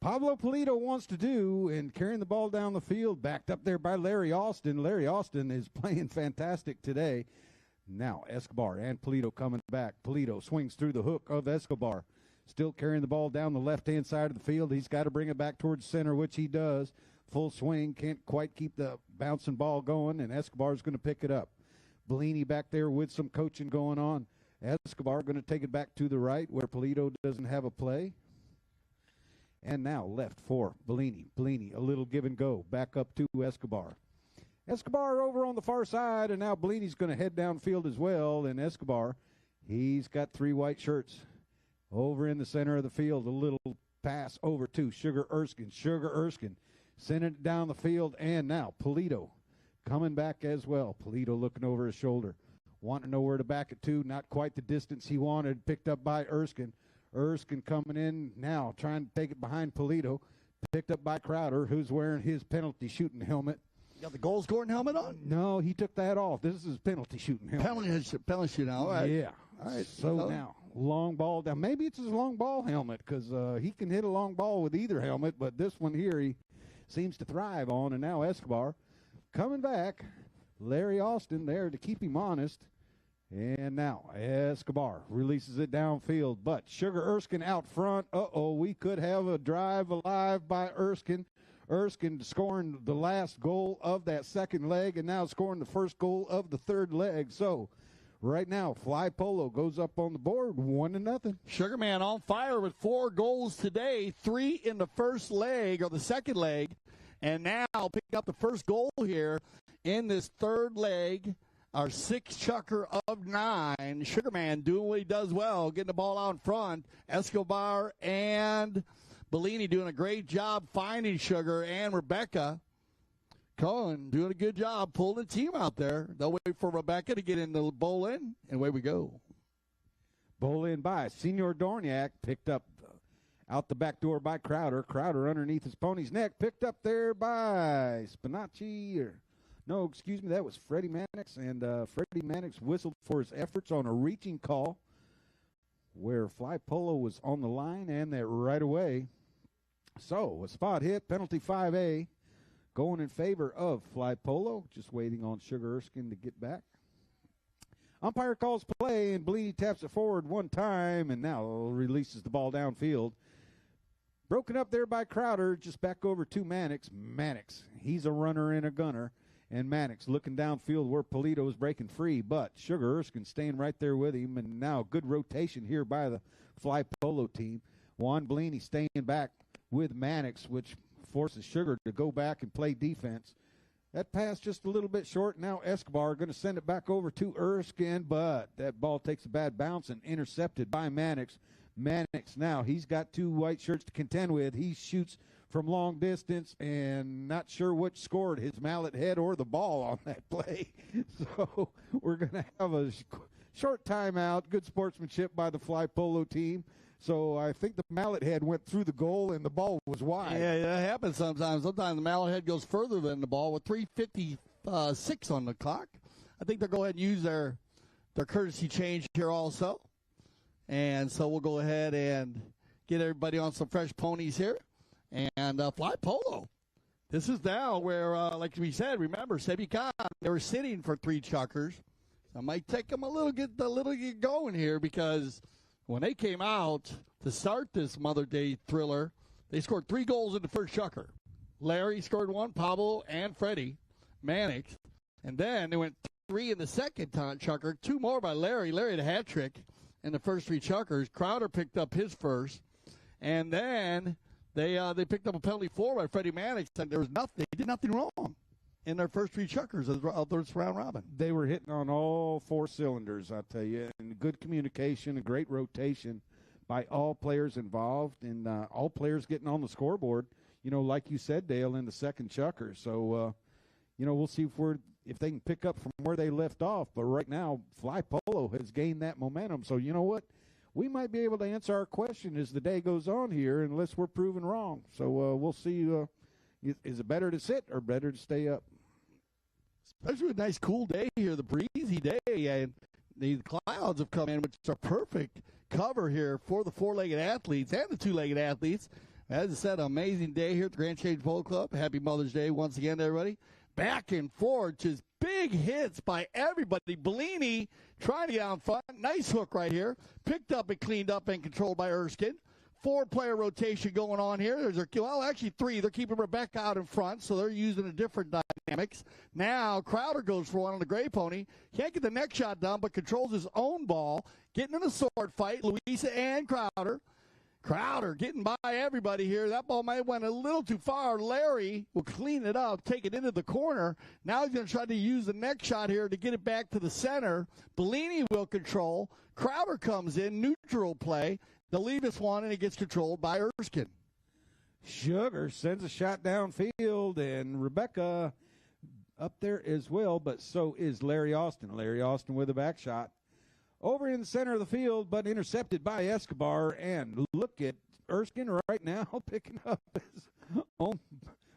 Pablo Polito wants to do, and carrying the ball down the field, backed up there by Larry Austin. Larry Austin is playing fantastic today. Now Escobar and Polito coming back. Polito swings through the hook of Escobar. Still carrying the ball down the left-hand side of the field. He's got to bring it back towards center, which he does. Full swing, can't quite keep the bouncing ball going, and Escobar's going to pick it up. Bellini back there with some coaching going on. Escobar going to take it back to the right where Polito doesn't have a play. And now left for Bellini. Bellini, a little give and go. Back up to Escobar. Escobar over on the far side, and now Bellini's going to head downfield as well. And Escobar, he's got 3 white shirts over in the center of the field. A little pass over to Sugar Erskine. Sugar Erskine sending it down the field, and now Polito coming back as well. Polito looking over his shoulder, wanting to know where to back it to. Not quite the distance he wanted. Picked up by Erskine. Erskine coming in now, trying to take it behind Polito. Picked up by Crowder, who's wearing his penalty shooting helmet. You got the goal scoring helmet on? No, he took that off. This is his penalty shooting helmet. Penalty shooting, all right. Yeah. All right. So now, long ball down. Maybe it's his long ball helmet, because he can hit a long ball with either helmet, but this one here he seems to thrive on. And now Escobar coming back. Larry Austin there to keep him honest. And now Escobar releases it downfield, but Sugar Erskine out front. We could have a drive alive by Erskine. Erskine scoring the last goal of that second leg, and now scoring the first goal of the third leg. So right now, Fly Polo goes up on the board 1-0. Sugarman on fire with 4 goals today, 3 in the first leg or the second leg, and now picking up the first goal here in this third leg. Our 6th chukker of 9. Sugarman doing what he does well, getting the ball out in front. Escobar and Bellini doing a great job finding Sugar, and Rebecca Cohen doing a good job pulling the team out there. They'll wait for Rebecca to get in the bowl in, and away we go. Bowl in by Senor Dorniak, picked up out the back door by Crowder. Crowder underneath his pony's neck, picked up there by Spinacci, no, excuse me, that was Freddie Mannix, and Freddie Mannix whistled for his efforts on a reaching call where Fly Polo was on the line, and that right away. So a spot hit, penalty 5A, going in favor of Fly Polo, just waiting on Sugar Erskine to get back. Umpire calls play, and Bellini taps it forward one time, and now releases the ball downfield. Broken up there by Crowder, just back over to Mannix. Mannix, he's a runner and a gunner. And Mannix looking downfield where Polito is breaking free, but Sugar Erskine staying right there with him. And now good rotation here by the Fly Polo team. Juan Bellini staying back with Mannix, which forces Sugar to go back and play defense. That pass just a little bit short. Now Escobar going to send it back over to Erskine, but that ball takes a bad bounce and intercepted by Mannix. Mannix now, he's got two white shirts to contend with. He shoots from long distance and not sure which scored, his mallet head or the ball on that play. So we're going to have a short timeout. Good sportsmanship by the Fly Polo team. So I think the mallet head went through the goal and the ball was wide. Yeah, that happens sometimes. Sometimes the mallet head goes further than the ball with 3:56 on the clock. I think they'll go ahead and use their courtesy change here also. And so we'll go ahead and get everybody on some fresh ponies here. And Fly Polo. This is now where, like we said, remember, Sebucan, they were sitting for 3 chuckers. So I might take them a little get going here because when they came out to start this Mother Day thriller, they scored 3 goals in the first chucker. Larry scored 1, Pablo and Freddie Mannix. And then they went 3 in the second chucker, 2 more by Larry. Larry had a hat trick in the first 3 chuckers. Crowder picked up his first. And then they picked up a penalty 4 by Freddie Mannix, and there was nothing. They did nothing wrong in their first 3 chuckers of this round robin. They were hitting on all 4 cylinders, I tell you, and good communication, a great rotation by all players involved, and all players getting on the scoreboard. You know, like you said, Dale, in the second chucker. So, we'll see if they can pick up from where they left off. But right now, Fly Polo has gained that momentum. So you know what? We might be able to answer our question as the day goes on here, unless we're proven wrong. So we'll see. Is it better to sit or better to stay up? Especially with a nice cool day here, the breezy day, and the clouds have come in, which are perfect cover here for the 4-legged athletes and the 2-legged athletes. As I said, amazing day here at the Grand Change Polo Club. Happy Mother's Day once again to everybody. Back and forth, just big hits by everybody. Bellini trying to get out in front. Nice hook right here. Picked up and cleaned up and controlled by Erskine. 4-player rotation going on here. Actually 3. They're keeping Rebecca out in front, so they're using a different dynamics. Now Crowder goes for one on the gray pony. Can't get the neck shot done, but controls his own ball. Getting in a sword fight, Louisa and Crowder. Crowder getting by everybody here. That ball might have went a little too far. Larry will clean it up, take it into the corner. Now he's going to try to use the neck shot here to get it back to the center. Bellini will control. Crowder comes in, neutral play. They'll leave this one, and it gets controlled by Erskine. Sugar sends a shot downfield, and Rebecca up there as well, but so is Larry Austin. Larry Austin with a back shot. Over in the center of the field, but intercepted by Escobar. And look at Erskine right now picking up his own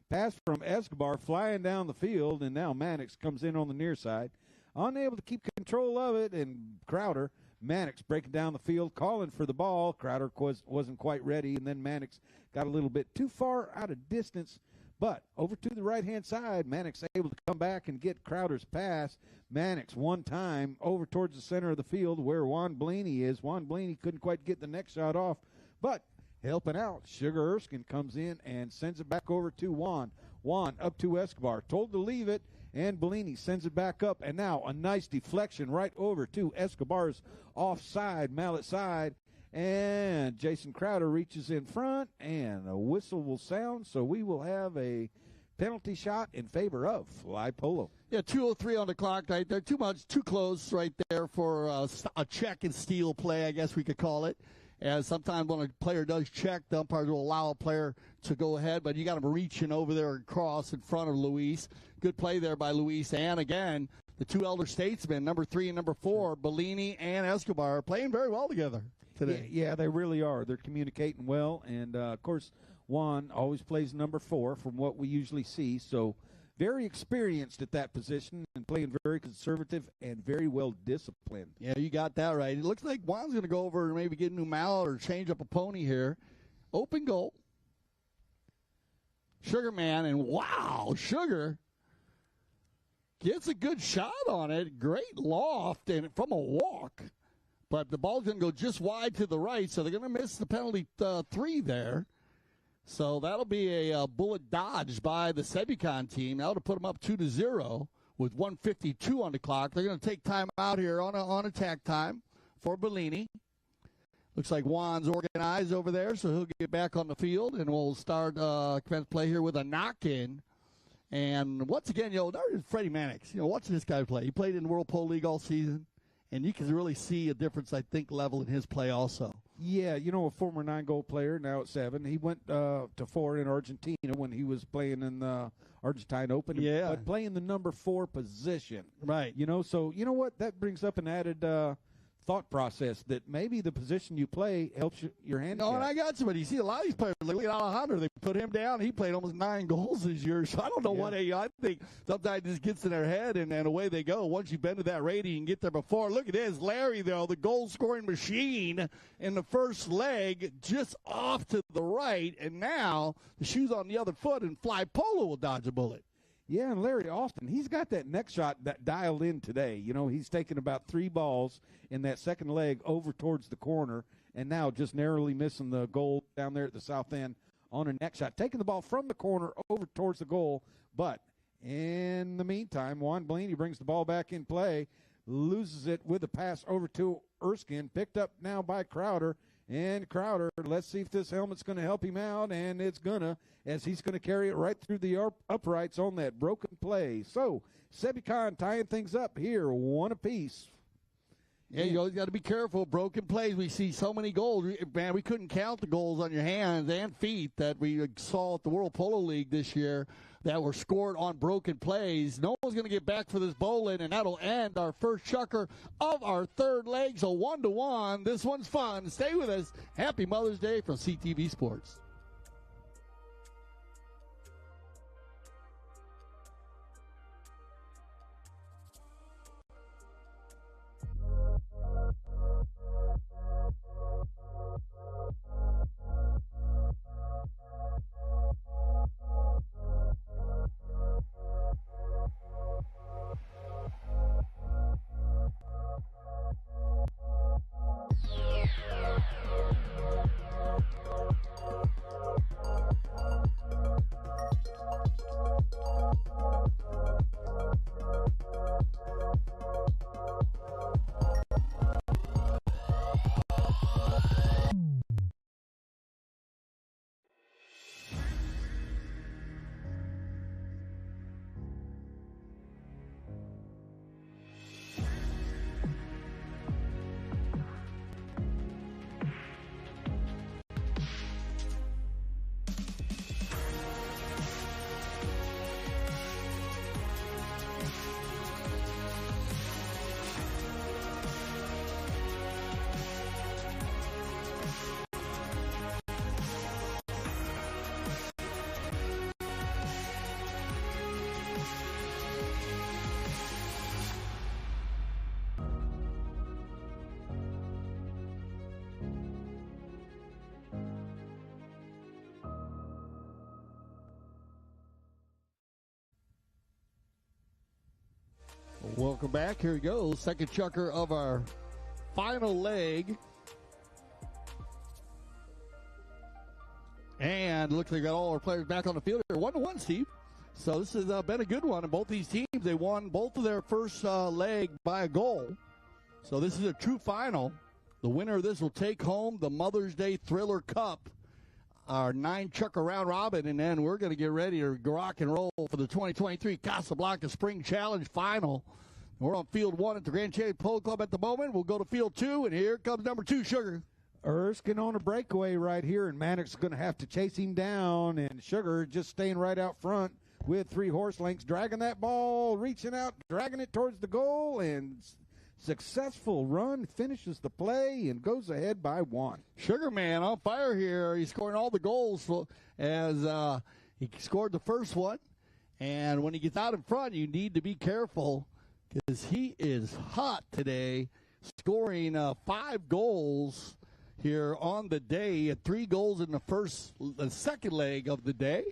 pass from Escobar, flying down the field. And now Mannix comes in on the near side. Unable to keep control of it, and Crowder, Mannix breaking down the field, calling for the ball. Crowder wasn't quite ready, and then Mannix got a little bit too far out of distance. But over to the right-hand side, Mannix able to come back and get Crowder's pass. Mannix one time over towards the center of the field where Juan Bellini is. Juan Bellini couldn't quite get the next shot off, but helping out, Sugar Erskine comes in and sends it back over to Juan. Juan up to Escobar, told to leave it, and Bellini sends it back up. And now a nice deflection right over to Escobar's offside, mallet side. And Jason Crowder reaches in front, and a whistle will sound, so we will have a penalty shot in favor of Fly Polo. Yeah, 2:03 on the clock right there. Too close right there for a check and steal play, I guess we could call it. As sometimes when a player does check, the umpires will allow a player to go ahead, but you got him reaching over there and cross in front of Luis. Good play there by Luis. And again, the 2 elder statesmen, number 3 and number 4, Bellini and Escobar, are playing very well together today. Yeah, they really are. They're communicating well. And, of course, Juan always plays number 4 from what we usually see. So very experienced at that position and playing very conservative and very well disciplined. Yeah, you got that right. It looks like Juan's going to go over and maybe get a new mallet or change up a pony here. Open goal. Sugar Man, and wow, Sugar gets a good shot on it. Great loft and from a walk. But the ball's going to go just wide to the right, so they're going to miss the penalty 3 there. So that'll be a bullet dodged by the Sebucan team. That'll put them up 2-0 with 1:52 on the clock. They're going to take time out here on attack time for Bellini. Looks like Juan's organized over there, so he'll get back on the field, and we'll start commence play here with a knock-in. And once again, there's Freddie Mannix. Watch this guy play. He played in the World Polo League all season, and you can really see a difference, I think, level in his play also. Yeah, a former 9-goal player, now at 7. He went to 4 in Argentina when he was playing in the Argentine Open. Yeah. But playing the number 4 position. Right. So you know what? That brings up an added thought process that maybe the position you play helps your handicap. No, and I got somebody. You see a lot of these players, look at Alejandro. They put him down. He played almost 9 goals this year. So I don't know I think sometimes it just gets in their head, and away they go. Once you've been to that rating, you can get there before. Look at this. Larry, though, the goal-scoring machine in the first leg, just off to the right. And now the shoe's on the other foot, and Fly Polo will dodge a bullet. Yeah, and Larry Austin, he's got that next shot that dialed in today. He's taken about 3 balls in that second leg over towards the corner, and now just narrowly missing the goal down there at the south end on a next shot. Taking the ball from the corner over towards the goal, but in the meantime, Juan Bellini brings the ball back in play, loses it with a pass over to Erskine, picked up now by Crowder. And Crowder, let's see if this helmet's going to help him out, and it's going to, as he's going to carry it right through the uprights on that broken play. So, Sebucan tying things up here, 1 apiece. Yeah, you always got to be careful. Broken plays, we see so many goals. Man, we couldn't count the goals on your hands and feet that we saw at the World Polo League this year that were scored on broken plays. No one's going to get back for this bowling, and that'll end our first chucker of our third leg. So 1-1. This one's fun. Stay with us. Happy Mother's Day from CTV Sports. Welcome back. Here we go. Second chucker of our final leg. And looks like we got all our players back on the field here. 1-1, Steve. So this has been a good one. And both these teams, they won both of their first leg by a goal. So this is a true final. The winner of this will take home the Mother's Day Thriller Cup, our 9-chucker round robin, and then we're going to get ready to rock and roll for the 2023 Casablanca Spring Challenge Final. We're on Field 1 at the Grand Champion Polo Club at the moment. We'll go to Field 2, and here comes number 2, Sugar. Erskine on a breakaway right here, and Mannix is going to have to chase him down, and Sugar just staying right out front with 3 horse lengths, dragging that ball, reaching out, dragging it towards the goal, and successful run, finishes the play, and goes ahead by 1. Sugar Man on fire here. He's scoring all the goals as he scored the first one. And when he gets out in front, you need to be careful because he is hot today, scoring 5 goals here on the day. He had 3 goals in the second leg of the day.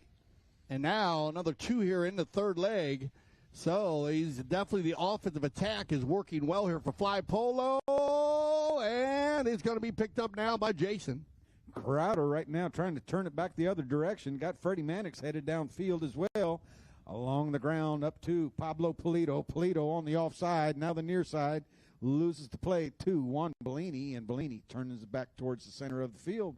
And now another 2 here in the third leg. So he's definitely, the offensive attack is working well here for Fly Polo, and it's going to be picked up now by Jason. Crowder right now trying to turn it back the other direction. Got Freddie Mannix headed downfield as well. Along the ground up to Pablo Polito. Polito on the offside. Now the near side. Loses the play to Juan Bellini, and Bellini turns it back towards the center of the field.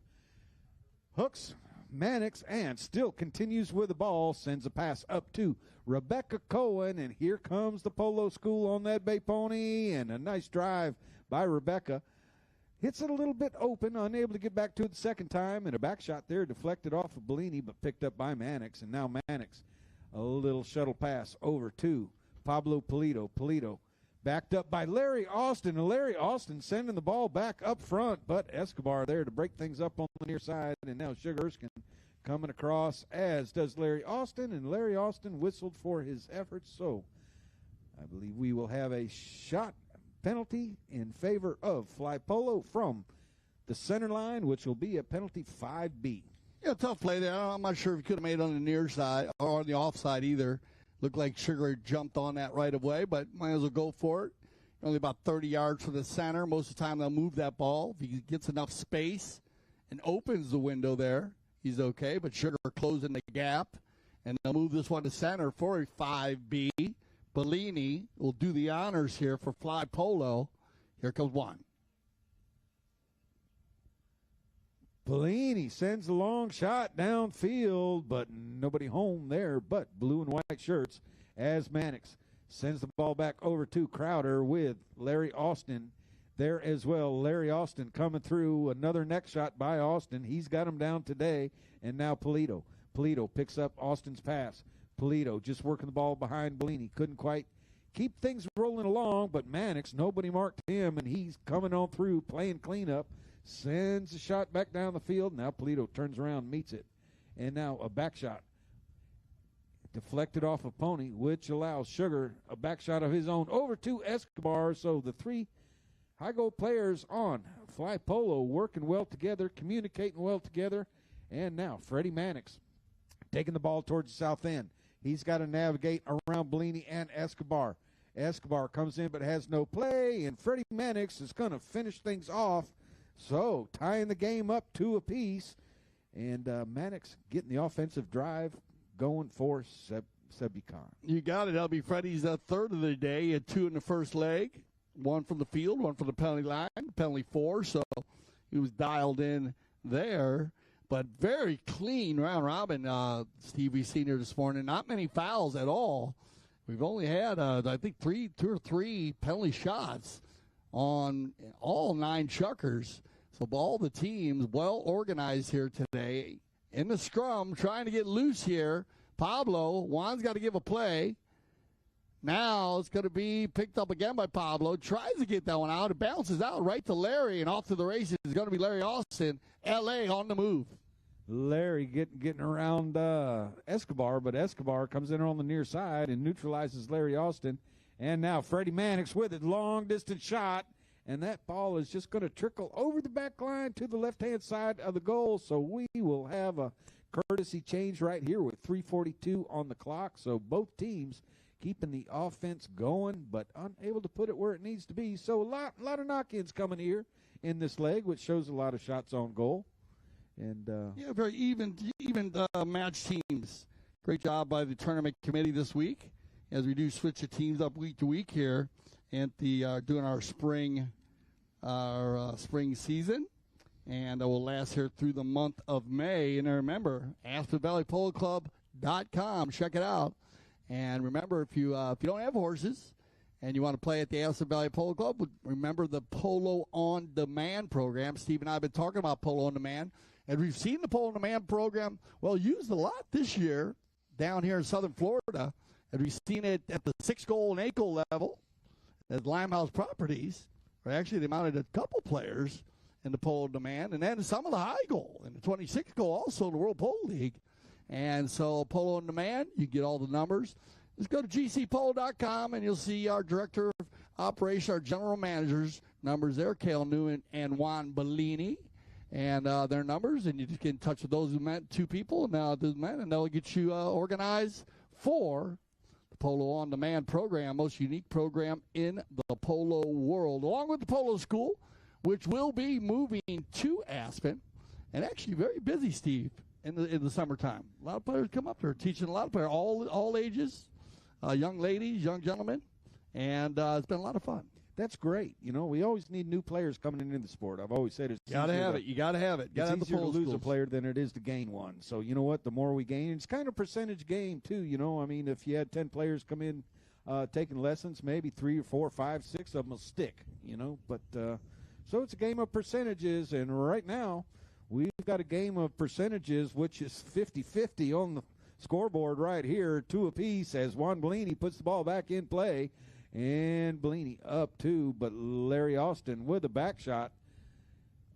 Hooks Mannix and still continues with the ball. Sends a pass up to Rebecca Cohen, and here comes the Polo School on that bay pony, and a nice drive by Rebecca. Hits it a little bit open, unable to get back to it the second time, and a back shot there deflected off of Bellini, but picked up by Mannix, and now Mannix, a little shuttle pass over to Pablo Polito. Polito backed up by Larry Austin, and Larry Austin sending the ball back up front, but Escobar there to break things up on the near side, and now Sugar Erskine coming across, as does Larry Austin, and Larry Austin whistled for his efforts, so I believe we will have a shot penalty in favor of fly polo from the center line, which will be a penalty 5B. Yeah, tough play there. I'm not sure if he could have made it on the near side or on the offside either. Looked like Sugar jumped on that right away, but might as well go for it. Only about 30 yards from the center. Most of the time they'll move that ball. If he gets enough space and opens the window there, he's okay. But Sugar closing the gap, and they'll move this one to center for a 5B. Bellini will do the honors here for fly polo. Here comes one. Bellini sends a long shot downfield, but nobody home there but blue and white shirts, as Mannix sends the ball back over to Crowder with Larry Austin there as well. Larry Austin coming through, another neck shot by Austin. He's got him down today, and now Polito. Polito picks up Austin's pass. Polito just working the ball behind Bellini. Couldn't quite keep things rolling along, but Mannix, nobody marked him, and he's coming on through, playing cleanup. Sends a shot back down the field. Now Polito turns around, meets it. And now a back shot. Deflected off a pony, which allows Sugar a back shot of his own over to Escobar. So the three high goal players on fly polo working well together, communicating well together. And now Freddie Mannix taking the ball towards the south end. He's got to navigate around Bellini and Escobar. Escobar comes in but has no play, and Freddie Mannix is going to finish things off. So, tying the game up 2 apiece, and Mannix getting the offensive drive going for Sebucan. You got it. That'll be Freddie's third of the day. He had 2 in the first leg, 1 from the field, 1 from the penalty line, penalty 4, so he was dialed in there. But very clean round robin, Steve, we've seen here this morning. Not many fouls at all. We've only had, I think, 2 or 3 penalty shots on all 9 chuckers. So all the teams well organized here today in the scrum, trying to get loose here. Pablo, Juan's got to give a play. Now it's going to be picked up again by Pablo. Tries to get that one out. It bounces out right to Larry, and off to the races is going to be Larry Austin. L.A. on the move. Larry getting around Escobar, but Escobar comes in on the near side and neutralizes Larry Austin. And now Freddie Mannix with it, long-distance shot. And that ball is just going to trickle over the back line to the left-hand side of the goal. So we will have a courtesy change right here with 3:42 on the clock. So both teams keeping the offense going, but unable to put it where it needs to be. So a lot of knock-ins coming here in this leg, which shows a lot of shots on goal. And yeah, very even match teams. Great job by the tournament committee this week, as we do switch the teams up week to week here at the doing our spring season, and will last here through the month of May. And remember, AspenValleyPoloClub.com. Check it out. And remember, if you don't have horses and you want to play at the Aspen Valley Polo Club, remember the Polo On Demand program. Steve and I have been talking about Polo On Demand, and we've seen the Polo On Demand program used a lot this year down here in southern Florida. And we've seen it at the 6-goal and 8-goal level at Limehouse Properties, where actually they mounted a couple players in the Polo Demand, and then some of the high goal and the 26 goal also in the World Polo League. And so Polo on Demand, you get all the numbers. Just go to gcpolo.com, and you'll see our director of operation, our general managers' numbers there, Cale Newman and Juan Bellini, and their numbers. And you just get in touch with those who met 2 people, and they'll get you organized for the Polo On Demand program, most unique program in the polo world, along with the Polo School, which will be moving to Aspen. and actually very busy, Steve, in the summertime. A lot of players come up there, teaching a lot of players, all ages, young ladies, young gentlemen, and it's been a lot of fun. That's great. You know, we always need new players coming into the sport. I've always said it's You gotta have it. You gotta have it. It's easier to lose a player than it is to gain one. So you know what? The more we gain, it's kind of percentage game too. You know, I mean, if you had 10 players come in taking lessons, maybe 3 or 4, 5, 6 of them will stick. You know, but so it's a game of percentages, and right now we've got a game of percentages, which is 50-50 on the scoreboard right here, 2 apiece as Juan Bellini puts the ball back in play. And Bellini up 2, but Larry Austin with a back shot.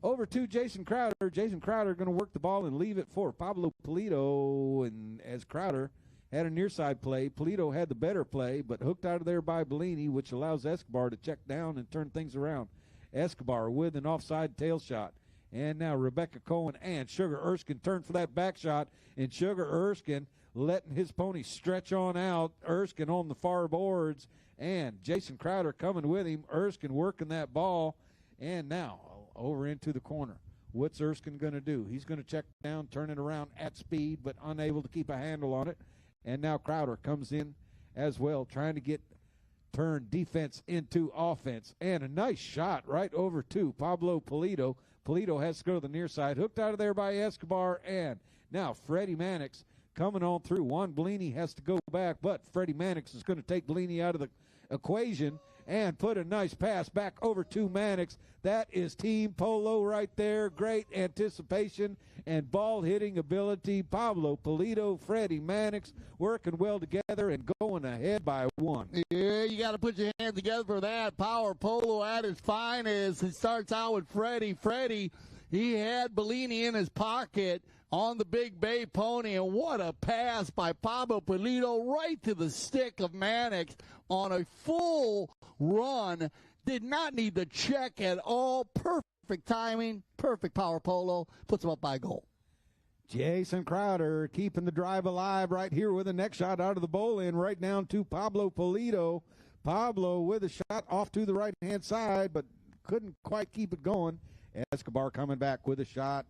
Over to Jason Crowder. Jason Crowder going to work the ball and leave it for Pablo Polito. And as Crowder had a near side play, Polito had the better play, but hooked out of there by Bellini, which allows Escobar to check down and turn things around. Escobar with an offside tail shot. And now Rebecca Cohen and Sugar Erskine turn for that back shot. And Sugar Erskine letting his pony stretch on out. Erskine on the far boards. And Jason Crowder coming with him. Erskine working that ball. And now over into the corner. What's Erskine going to do? He's going to check down, turn it around at speed, but unable to keep a handle on it. And now Crowder comes in as well, trying to turn defense into offense. And a nice shot right over to Pablo Polito. Polito has to go to the near side. Hooked out of there by Escobar. And now Freddie Mannix coming on through. Juan Bellini has to go back, but Freddie Mannix is going to take Bellini out of the equation and put a nice pass back over to Mannix. That is Team Polo right there. Great anticipation and ball hitting ability. Pablo Polito, Freddie Mannix working well together and going ahead by 1. Yeah, you got to put your hands together for that. Power Polo at its finest. It starts out with Freddie. Freddie, he had Bellini in his pocket on the Big Bay pony, and what a pass by Pablo Polito right to the stick of Mannix on a full run. Did not need the check at all. Perfect timing, perfect Power Polo, puts him up by a goal. Jason Crowder keeping the drive alive right here with a next shot out of the bowl in right down to Pablo Polito. Pablo with a shot off to the right-hand side, but couldn't quite keep it going. Escobar coming back with a shot.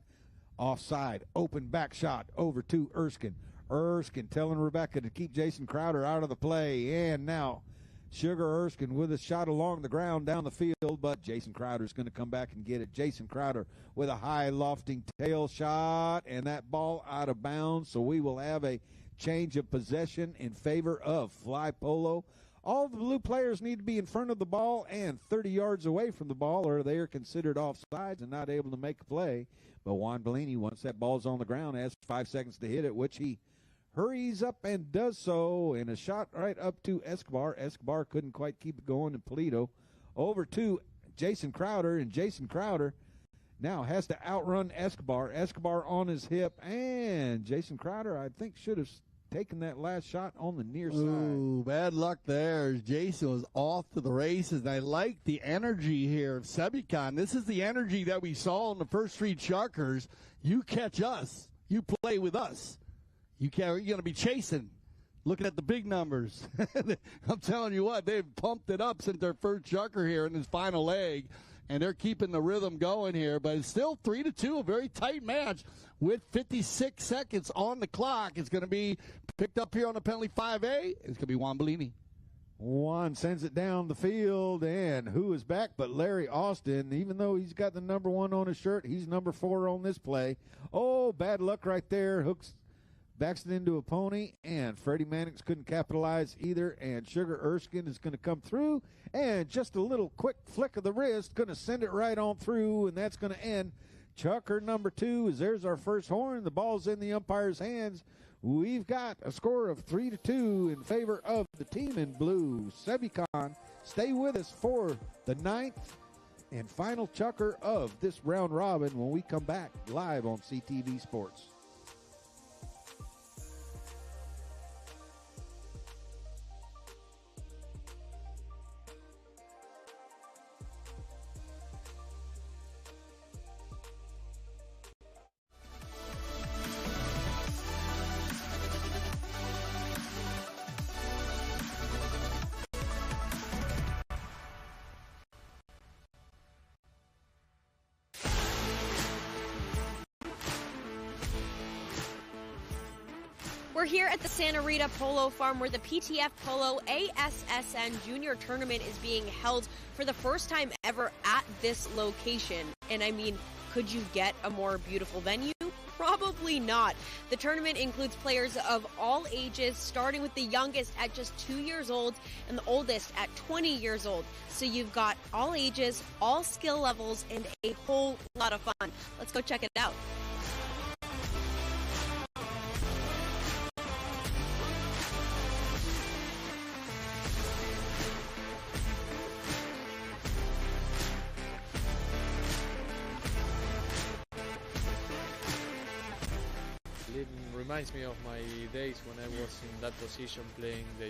Offside, open back shot over to Erskine. Erskine telling Rebecca to keep Jason Crowder out of the play. And now Sugar Erskine with a shot along the ground down the field, but Jason Crowder's going to come back and get it. Jason Crowder with a high lofting tail shot, and that ball out of bounds. So we will have a change of possession in favor of Fly Polo. All the blue players need to be in front of the ball and 30 yards away from the ball, or they are considered offsides and not able to make a play. But Juan Bellini, once that ball's on the ground, has 5 seconds to hit it, which he hurries up and does so. And a shot right up to Escobar. Escobar couldn't quite keep it going, and Polito over to Jason Crowder. And Jason Crowder now has to outrun Escobar. Escobar on his hip, and Jason Crowder, I think, should have taken that last shot on the near side. Ooh, bad luck there. Jason was off to the races. And I like the energy here of Sebucan. This is the energy that we saw in the first 3 Sharkers. You catch us. You play with us. You're going to be chasing, looking at the big numbers. I'm telling you what, they've pumped it up since their first Sharker here in this final leg. And they're keeping the rhythm going here. But it's still 3-2, a very tight match with 56 seconds on the clock. It's going to be picked up here on the penalty 5A. It's going to be Juan Bellini. Juan sends it down the field, and who is back but Larry Austin? Even though he's got the number 1 on his shirt, he's number 4 on this play. Oh, bad luck right there. Backs it into a pony, and Freddie Mannix couldn't capitalize either, and Sugar Erskine is going to come through, and just a little quick flick of the wrist, going to send it right on through, and that's going to end Chucker number 2, as there's our first horn. The ball's in the umpire's hands. We've got a score of 3-2 in favor of the team in blue. Sebucan, stay with us for the 9th and final Chucker of this round robin when we come back live on CTV Sports. We're here at the Santa Rita Polo Farm where the PTF Polo ASSN Junior Tournament is being held for the first time ever at this location. And I mean, could you get a more beautiful venue? Probably not. The tournament includes players of all ages, starting with the youngest at just 2 years old and the oldest at 20 years old. So you've got all ages, all skill levels, and a whole lot of fun. Let's go check it out. Reminds me of my days when I was in that position playing the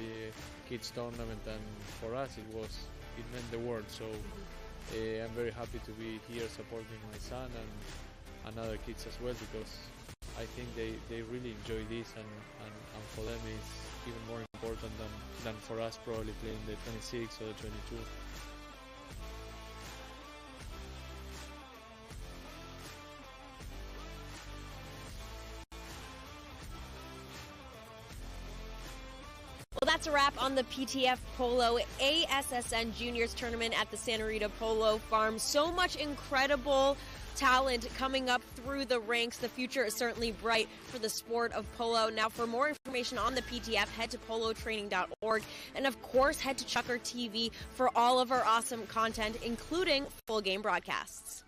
kids tournament, and for us it meant the world. So I'm very happy to be here supporting my son and other kids as well, because I think they really enjoy this, and for them it's even more important than for us probably playing the 26 or the 22. Well, that's a wrap on the PTF Polo ASSN Juniors Tournament at the Santa Rita Polo Farm. So much incredible talent coming up through the ranks. The future is certainly bright for the sport of polo. Now, for more information on the PTF, head to polotraining.org. And, of course, head to Chucker TV for all of our awesome content, including full game broadcasts.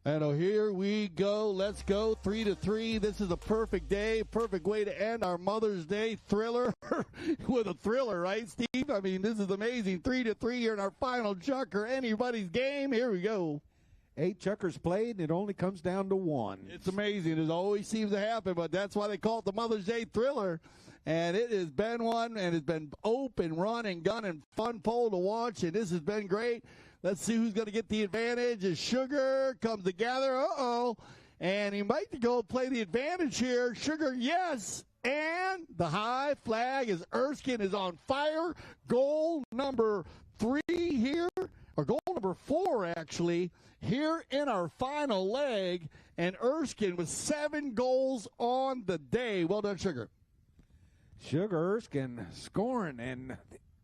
And here we go. Let's go 3-3. This is a perfect day, perfect way to end our Mother's Day thriller with a thriller, right, Steve? I mean, this is amazing. 3-3 here in our final chucker. Anybody's game. Here we go. 8 chuckers played, and it only comes down to 1. It's amazing. It always seems to happen, but that's why they call it the Mother's Day thriller. And it has been one, and it's been open, run, and gun, and fun pole to watch, and this has been great. Let's see who's going to get the advantage as Sugar comes together. Uh-oh. And he might go play the advantage here. Sugar, yes. And the high flag is Erskine is on fire. Goal number 3 here, or goal number 4, actually, here in our final leg. And Erskine with 7 goals on the day. Well done, Sugar. Sugar Erskine scoring, and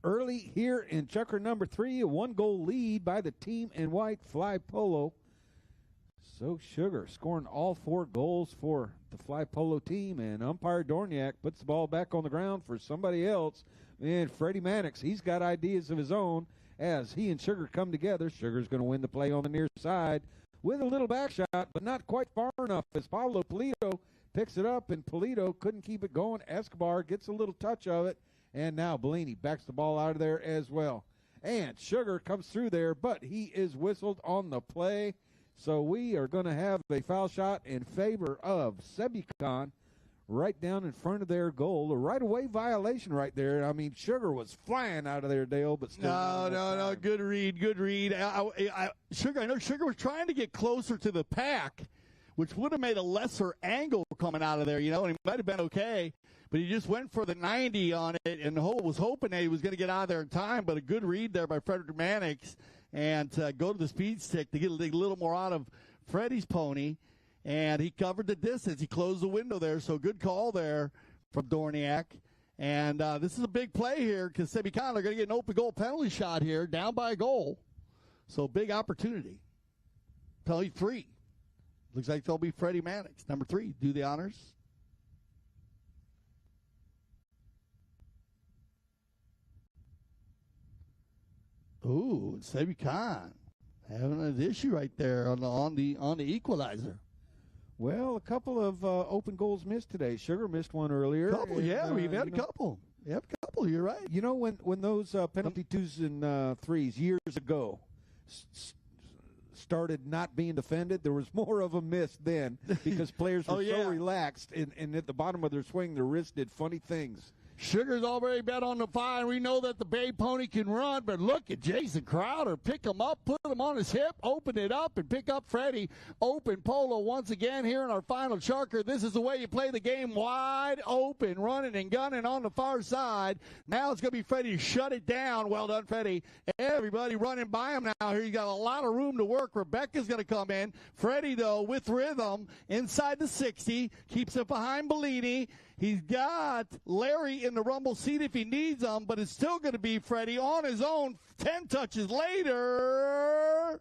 early here in chucker number 3, a 1-goal lead by the team in white fly polo. So Sugar scoring all 4 goals for the fly polo team, and umpire Dorniak puts the ball back on the ground for somebody else. And Freddie Mannix, he's got ideas of his own as he and Sugar come together. Sugar's going to win the play on the near side with a little back shot, but not quite far enough as Pablo Polito picks it up, and Polito couldn't keep it going. Escobar gets a little touch of it. And now Bellini backs the ball out of there as well. And Sugar comes through there, but he is whistled on the play. So we are going to have a foul shot in favor of Sebucan right down in front of their goal. A right-of-way violation right there. I mean, Sugar was flying out of there, Dale, but still. No. Good read. Sugar, I know Sugar was trying to get closer to the pack, which would have made a lesser angle coming out of there, and he might have been okay. But he just went for the 90 on it and was hoping that he was going to get out of there in time. But a good read there by Frederick Mannix, and go to the speed stick to get a little more out of Freddie's pony. And he covered the distance. He closed the window there. So good call there from Dorniak. And this is a big play here because Sebucan are going to get an open goal penalty shot here, down by a goal. So big opportunity. Penalty 3. Looks like they'll be Freddie Mannix. Number 3, do the honors. Ooh, Sebucan having an issue right there on the equalizer. Well, a couple of open goals missed today. Sugar missed one earlier. We've had a couple. You're right. You know, when those penalty 2s and 3s years ago started not being defended, there was more of them missed then because players were so relaxed, and at the bottom of their swing, their wrist did funny things. Sugar's already bet on the 5. We know that the Bay Pony can run, but look at Jason Crowder. Pick him up, put him on his hip, open it up, and pick up Freddie. Open polo once again here in our final chucker. This is the way you play the game, wide open, running and gunning on the far side. Now it's going to be Freddie to shut it down. Well done, Freddie. Everybody running by him now. Here you got a lot of room to work. Rebecca's going to come in. Freddie, though, with rhythm inside the 60, keeps it behind Bellini. He's got Larry in the rumble seat if he needs him, but it's still going to be Freddie on his own 10 touches later.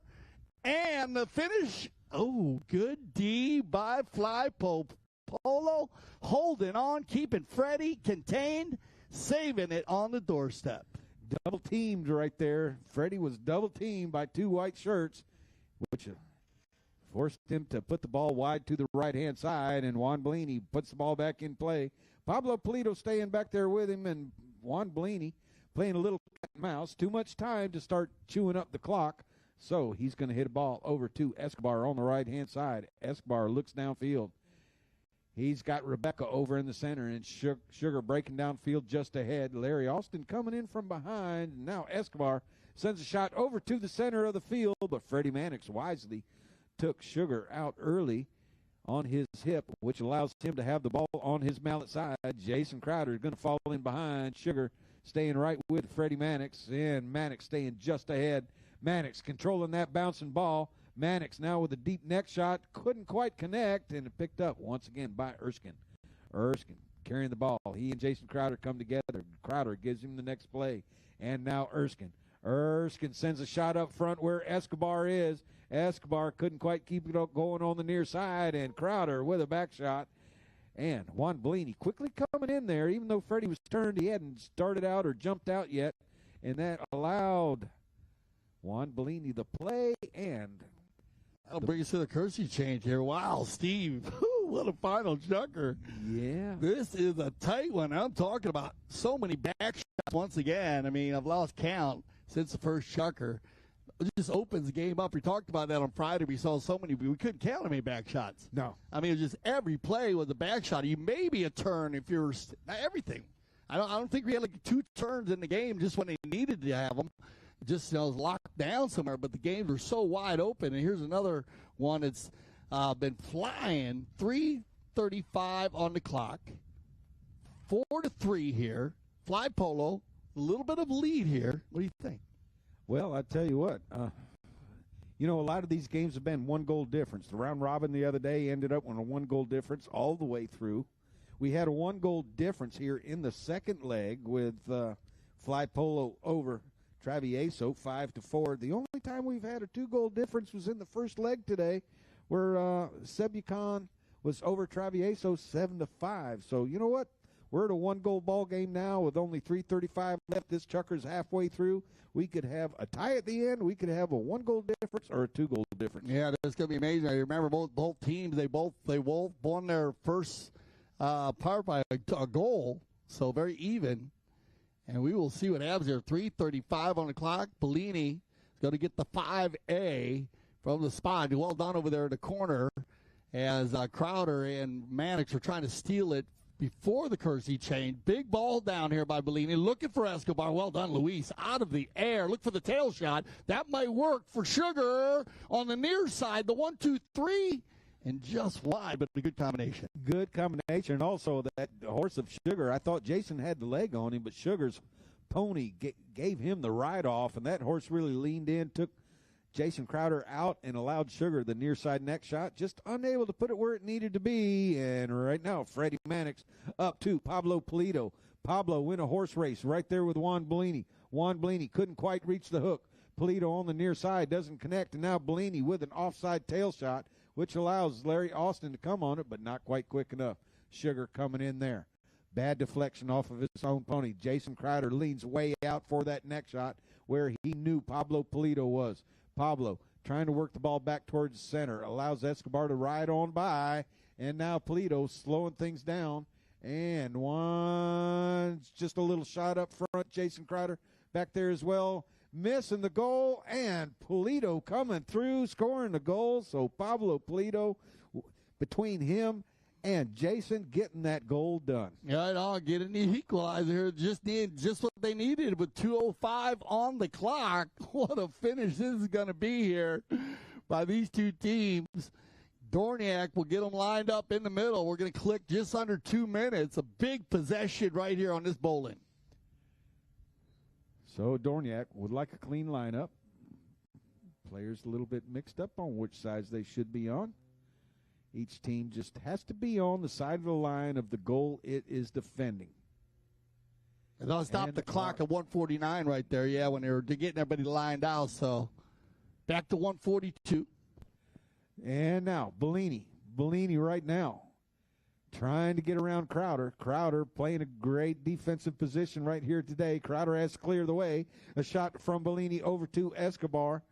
And the finish, good D by Fly Polo, holding on, keeping Freddie contained, saving it on the doorstep. Double teamed right there. Freddie was double teamed by two white shirts, which forced him to put the ball wide to the right-hand side, and Juan Bellini puts the ball back in play. Pablo Polito staying back there with him, and Juan Bellini playing a little cat and mouse. Too much time to start chewing up the clock, so he's going to hit a ball over to Escobar on the right-hand side. Escobar looks downfield. He's got Rebecca over in the center, and Sugar breaking downfield just ahead. Larry Austin coming in from behind. Now Escobar sends a shot over to the center of the field, but Freddie Mannix wisely took Sugar out early on his hip, which allows him to have the ball on his mallet side. Jason Crowder is going to fall in behind. Sugar staying right with Freddie Mannix, and Mannix staying just ahead. Mannix controlling that bouncing ball. Mannix now with a deep neck shot. Couldn't quite connect, and it picked up once again by Erskine. Erskine carrying the ball. He and Jason Crowder come together. Crowder gives him the next play. And now Erskine. Erskine sends a shot up front where Escobar is. Escobar couldn't quite keep it up going on the near side, and Crowder with a back shot. And Juan Bellini quickly coming in there, even though Freddie was turned. He hadn't started out or jumped out yet, and that allowed Juan Bellini the play, and that'll bring us to the Kersey change here. Wow, Steve, what a final chucker. Yeah. This is a tight one. I'm talking about so many back shots once again. I mean, I've lost count since the first chucker. It just opens the game up. We talked about that on Friday. We saw so many. We couldn't count how many back shots. No. I mean, it was just every play was a back shot. You maybe a turn if you're everything. I don't think we had like 2 turns in the game just when they needed to have them. Just was locked down somewhere, but the games were so wide open. And here's another one that's been flying. 3:35 on the clock. 4-3 here. Fly Polo, a little bit of lead here. What do you think? Well, I tell you what, a lot of these games have been 1-goal difference. The round robin the other day ended up on a 1-goal difference all the way through. We had a 1-goal difference here in the second leg with Fly Polo over Travieso 5-4. The only time we've had a 2-goal difference was in the first leg today, where Sebucan was over Travieso 7-5. So you know what? We're at a 1-goal ball game now with only 3:35 left. This chucker's halfway through. We could have a tie at the end. We could have a 1-goal difference or a 2-goal difference. Yeah, that's gonna be amazing. I remember both teams. They both won their first part by a goal, so very even. And we will see what happens here. 3:35 on the clock. Bellini is going to get the 5A from the spot. Well done over there in the corner as Crowder and Mannix are trying to steal it before the Kersey change. Big ball down here by Bellini. Looking for Escobar. Well done, Luis. Out of the air. Look for the tail shot. That might work for Sugar on the near side. The 1-2-3. And just wide, but a good combination. Good combination. And also that horse of Sugar, I thought Jason had the leg on him, but Sugar's pony gave him the ride off, and that horse really leaned in, took Jason Crowder out, and allowed Sugar the near side neck shot. Just unable to put it where it needed to be. And right now, Freddie Mannix up to Pablo Polito. Pablo win a horse race right there with Juan Bellini. Juan Bellini couldn't quite reach the hook. Polito on the near side doesn't connect, and now Bellini with an offside tail shot, which allows Larry Austin to come on it, but not quite quick enough. Sugar coming in there. Bad deflection off of his own pony. Jason Crowder leans way out for that neck shot where he knew Pablo Polito was. Pablo trying to work the ball back towards the center. Allows Escobar to ride on by. And now Polito slowing things down. And one's just a little shot up front. Jason Crowder back there as well. Missing the goal, and Polito coming through, scoring the goal. So Pablo Polito, between him and Jason, getting that goal done. Right on, getting the equalizer here. Just what they needed with 2:05 on the clock. What a finish this is going to be here by these two teams. Dorniak will get them lined up in the middle. We're going to click just under 2 minutes. A big possession right here on this bowling. So Dorniak would like a clean lineup. Players a little bit mixed up on which sides they should be on. Each team just has to be on the side of the line of the goal it is defending. And they'll stop the clock at 149 right there, yeah, when they're getting everybody lined out. So back to 142. And now Bellini. Bellini right now trying to get around Crowder. Crowder playing a great defensive position right here today. Crowder has to clear the way. A shot from Bellini over to Escobar.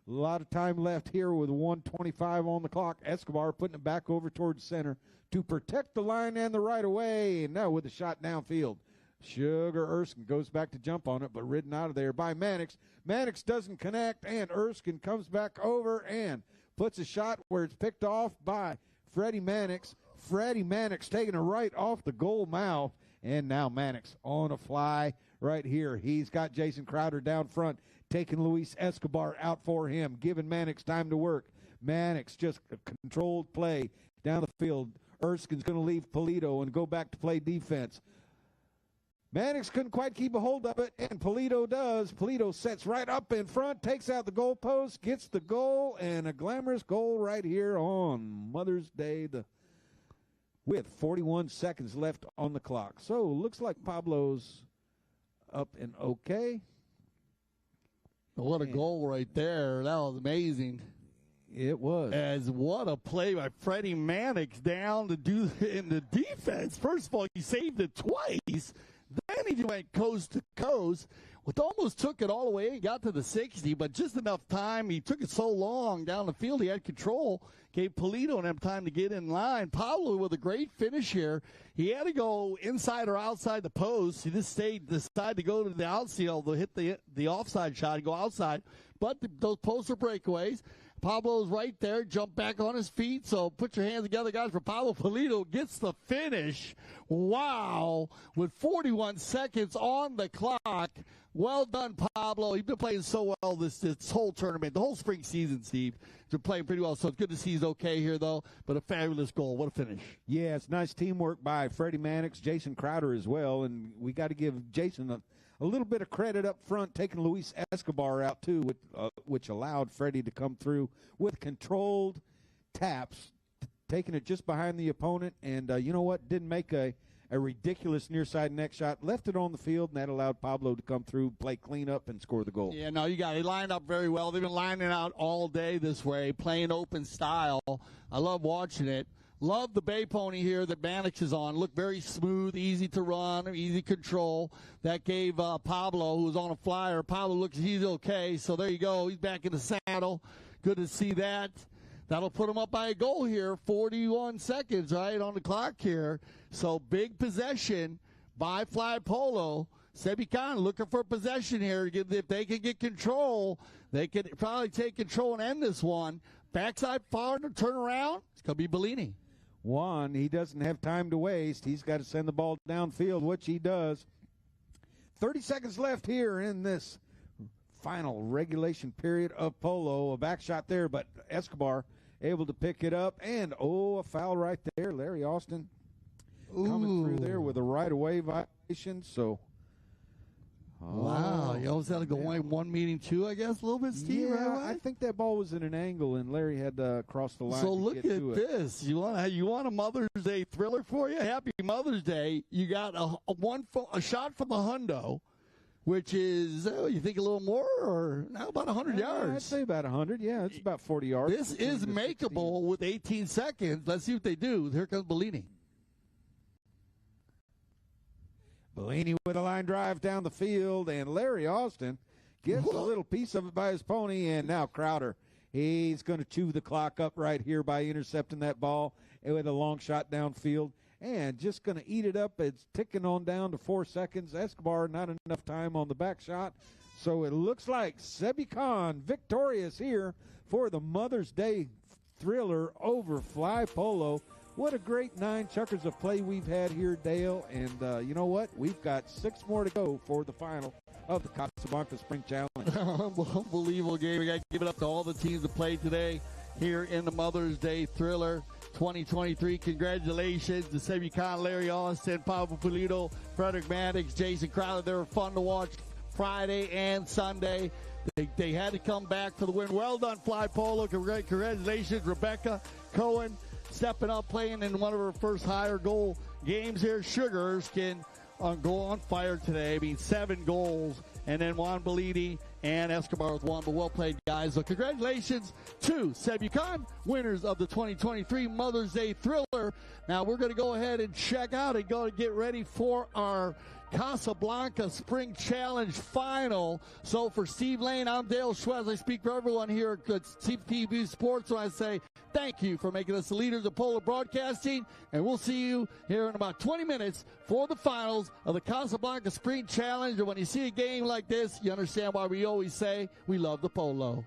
A lot of time left here with 1:25 on the clock. Escobar putting it back over towards center to protect the line and the right of way. And now with a shot downfield. Sugar Erskine goes back to jump on it, but ridden out of there by Mannix. Mannix doesn't connect, and Erskine comes back over and puts a shot where it's picked off by Freddie Mannix. Freddie Mannix taking it right off the goal mouth, and now Mannix on a fly right here. He's got Jason Crowder down front, taking Luis Escobar out for him, giving Mannix time to work. Mannix just a controlled play down the field. Erskine's going to leave Polito and go back to play defense. Mannix couldn't quite keep a hold of it, and Polito does. Polito sets right up in front, takes out the goalpost, gets the goal, and a glamorous goal right here on Mother's Day with 41 seconds left on the clock. So looks like Pablo's up and okay. What a goal right there. That was amazing. It was. As what a play by Freddie Mannix down to do in the defense. First of all, he saved it twice. Then he went coast to coast, which almost took it all the way and got to the 60, but just enough time. He took it so long down the field. He had control, gave Polito and him time to get in line. Pablo with a great finish here. He had to go inside or outside the post. He just decided to go to the outfield to hit the offside shot and go outside. But those posts are breakaways. Pablo's right there, jumped back on his feet. So put your hands together, guys, for Pablo Polito. Gets the finish. Wow. With 41 seconds on the clock. Well done, Pablo. He's been playing so well this whole tournament, the whole spring season, Steve. He's been playing pretty well. So it's good to see he's okay here, though. But a fabulous goal. What a finish. Yeah, it's nice teamwork by Freddie Mannix, Jason Crowder as well. And we got to give Jason a little bit of credit up front, taking Luis Escobar out, too, which allowed Freddie to come through with controlled taps, taking it just behind the opponent. And you know what? Didn't make a ridiculous near-side neck shot. Left it on the field, and that allowed Pablo to come through, play cleanup, and score the goal. Yeah, no, you got it. He lined up very well. They've been lining out all day this way, playing open style. I love watching it. Love the Bay Pony here that Mannix is on. Looked very smooth, easy to run, easy control. That gave Pablo, who was on a flyer. Pablo looks he's okay, so there you go. He's back in the saddle. Good to see that. That'll put him up by a goal here. 41 seconds, right, on the clock here. So big possession by Fly Polo. Sebucan looking for possession here. If they can get control, they could probably take control and end this one. Backside forward to turn around. It's going to be Bellini. Juan, he doesn't have time to waste. He's got to send the ball downfield, which he does. 30 seconds left here in this final regulation period of Polo. A back shot there, but Escobar able to pick it up. And, a foul right there. Larry Austin coming through there with a right-of-way violation. So, wow. You almost had to go one meeting two, I guess, a little bit, Steve, yeah, right away? I think that ball was in an angle, and Larry had to cross the line. So to look get at to this. You want a Mother's Day thriller for you? Happy Mother's Day. You got a shot from a hundo, which is, you think a little more, or now about 100 yards? I'd say about 100. Yeah, it's about 40 yards. This is makeable with 18 seconds. Let's see what they do. Here comes Bellini. Bellini with a line drive down the field, and Larry Austin gets a little piece of it by his pony, and now Crowder. He's going to chew the clock up right here by intercepting that ball with a long shot downfield, and just going to eat it up. It's ticking on down to 4 seconds. Escobar, not enough time on the back shot, so it looks like Sebucan victorious here for the Mother's Day thriller over Fly Polo. What a great 9 chukkers of play we've had here, Dale. And you know what? We've got 6 more to go for the final of the Casablanca Spring Challenge. Unbelievable game. We got to give it up to all the teams that played today here in the Mother's Day Thriller 2023. Congratulations to Sebucan, Larry Austin, Pablo Polito, Frederick Mannix, Jason Crowder. They were fun to watch Friday and Sunday. They had to come back for the win. Well done, Fly Polo. Congratulations, Rebecca, Cohen, stepping up, playing in one of her first higher goal games here. Sugars can go on fire today. I mean, 7 goals. And then Juan Bellini and Escobar with 1. But well played, guys. So congratulations to Sebucan, winners of the 2023 Mother's Day Thriller. Now we're going to go ahead and check out and go to get ready for our Casablanca Spring Challenge Final. So for Steve Lane, I'm Dale Schwez. I speak for everyone here at CTV Sports when I say thank you for making us the leaders of Polo Broadcasting, and we'll see you here in about 20 minutes for the finals of the Casablanca Spring Challenge. And when you see a game like this, you understand why we always say we love the Polo.